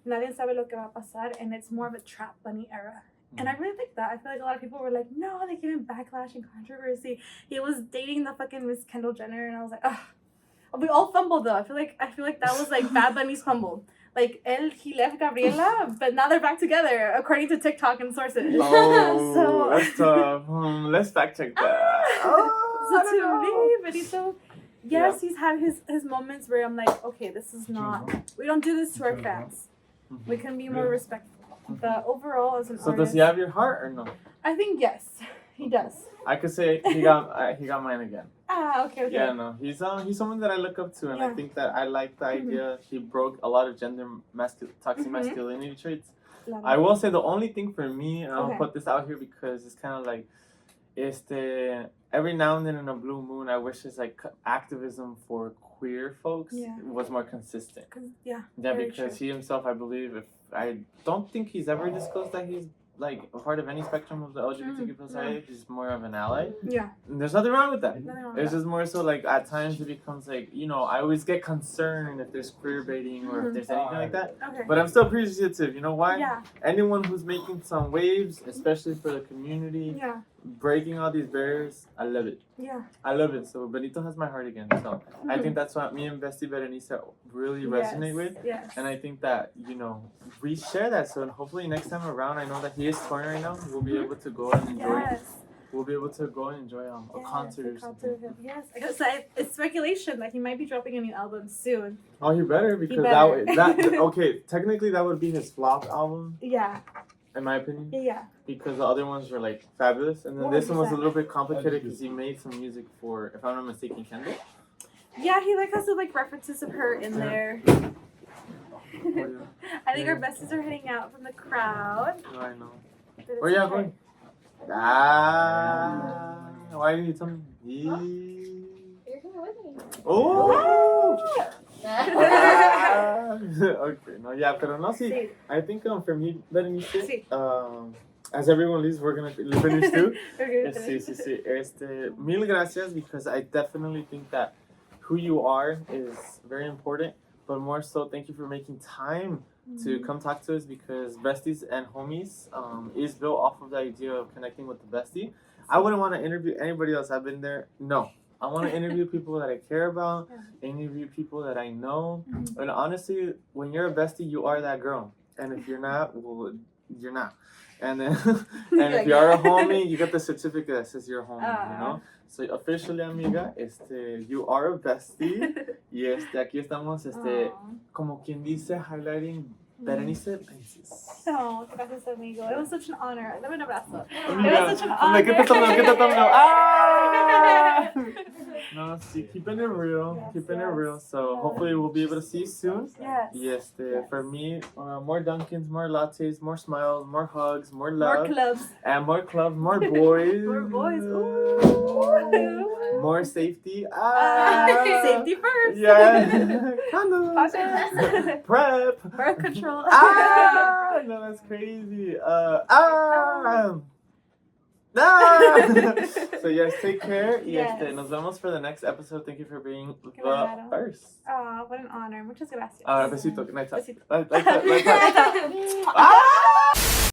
Speaker 2: Nadie sabe lo que va a pasar, and it's more of a trap Bunny era. And I really like that. I feel like a lot of people were like, no, they gave him backlash and controversy. He was dating the fucking Miss Kendall Jenner, and I was like, ugh. We all fumbled though. I feel like that was like Bad Bunny's fumble. Like he left Gabriela, but now they're back together, according to TikTok and sources.
Speaker 1: Oh, that's tough. Let's fact check that.
Speaker 2: So to me, Benito, yes, he's had his moments where I'm like, okay, this is not. We don't do this to our fans. We can be more respectful. But overall, as an artist,
Speaker 1: does he have your heart or no?
Speaker 2: I think yes, he does.
Speaker 1: I could say he got mine again.
Speaker 2: Okay.
Speaker 1: Yeah, no, he's someone that I look up to, and I think that I like the idea. He broke a lot of gender toxic masculinity traits. I will say the only thing for me, and I'll put this out here because it's kind of like, every now and then in a blue moon, I wish his like activism for queer folks was more consistent. Because he himself, I believe, I don't think he's ever disclosed that he's like a part of any spectrum of the LGBTQ society. He's more of an ally. Yeah. And there's nothing wrong with that. It's just more so like at times it becomes like, I always get concerned if there's queer baiting or if there's anything like that. But I'm still appreciative. You know why? Yeah. Anyone who's making some waves, especially for the community, breaking all these barriers, I love it. Yeah. I love it. So Benito has my heart again. So I think that's what me and Bestie Berenice really resonate with. Yes. And I think that, we share that. So hopefully next time around, I know that he is touring right now. We'll be able to go and enjoy. Yes. We'll be able to go and enjoy a concert or something. Yes. I guess it's speculation that he might be dropping a new album soon. Oh, he better, because that okay, technically that would be his flop album. Yeah. In my opinion. Yeah. Because the other ones were like fabulous, and then this one was a little bit complicated because he made some music for, if I'm not mistaken, Kendall. Yeah, he has references of her in there. I think our besties are heading out from the crowd. Oh, I know. Where y'all going? Why didn't you tell me? You're coming with me. Oh! Okay, no, yeah, pero no, sí. I think for me, Berenice, as everyone leaves, we're gonna finish too. Sí. Mil gracias, because I definitely think that who you are is very important, but more so, thank you for making time to come talk to us because Besties and Homies is built off of the idea of connecting with the bestie. I wouldn't want to interview anybody else. I've been there. No. I want to interview people that I care about, interview people that I know. And honestly, when you're a bestie, you are that girl. And if you're not, well, you're not. And then, and if you are a homie, you get the certificate that says you're a homie, you know? So officially, amiga, you are a bestie. Y aquí estamos, como quien dice, highlighting Berenice Basis.
Speaker 2: Oh, gracias, amigo. It was such an honor. Dame un abrazo.
Speaker 1: Amiga,
Speaker 2: It was such an honor.
Speaker 1: get the thumbnail. Ah! No, see, keeping it real, keeping it real. So hopefully we'll be able to see you soon.
Speaker 2: Yes.
Speaker 1: For me, more Dunkins, more lattes, more smiles, more hugs, more love.
Speaker 2: More clubs.
Speaker 1: And more clubs, more boys.
Speaker 2: More boys. Ooh.
Speaker 1: More safety.
Speaker 2: Safety first.
Speaker 1: Yeah. Condoms. Prep.
Speaker 2: Birth control.
Speaker 1: No, that's crazy. So yes, take care.
Speaker 2: Yes.
Speaker 1: Nos vemos for the next episode. Thank you for being the
Speaker 2: Claro.
Speaker 1: first.
Speaker 2: Oh, what an honor. Muchas gracias.
Speaker 1: Besito. Good night.
Speaker 2: Besito.
Speaker 1: Like that. Ah!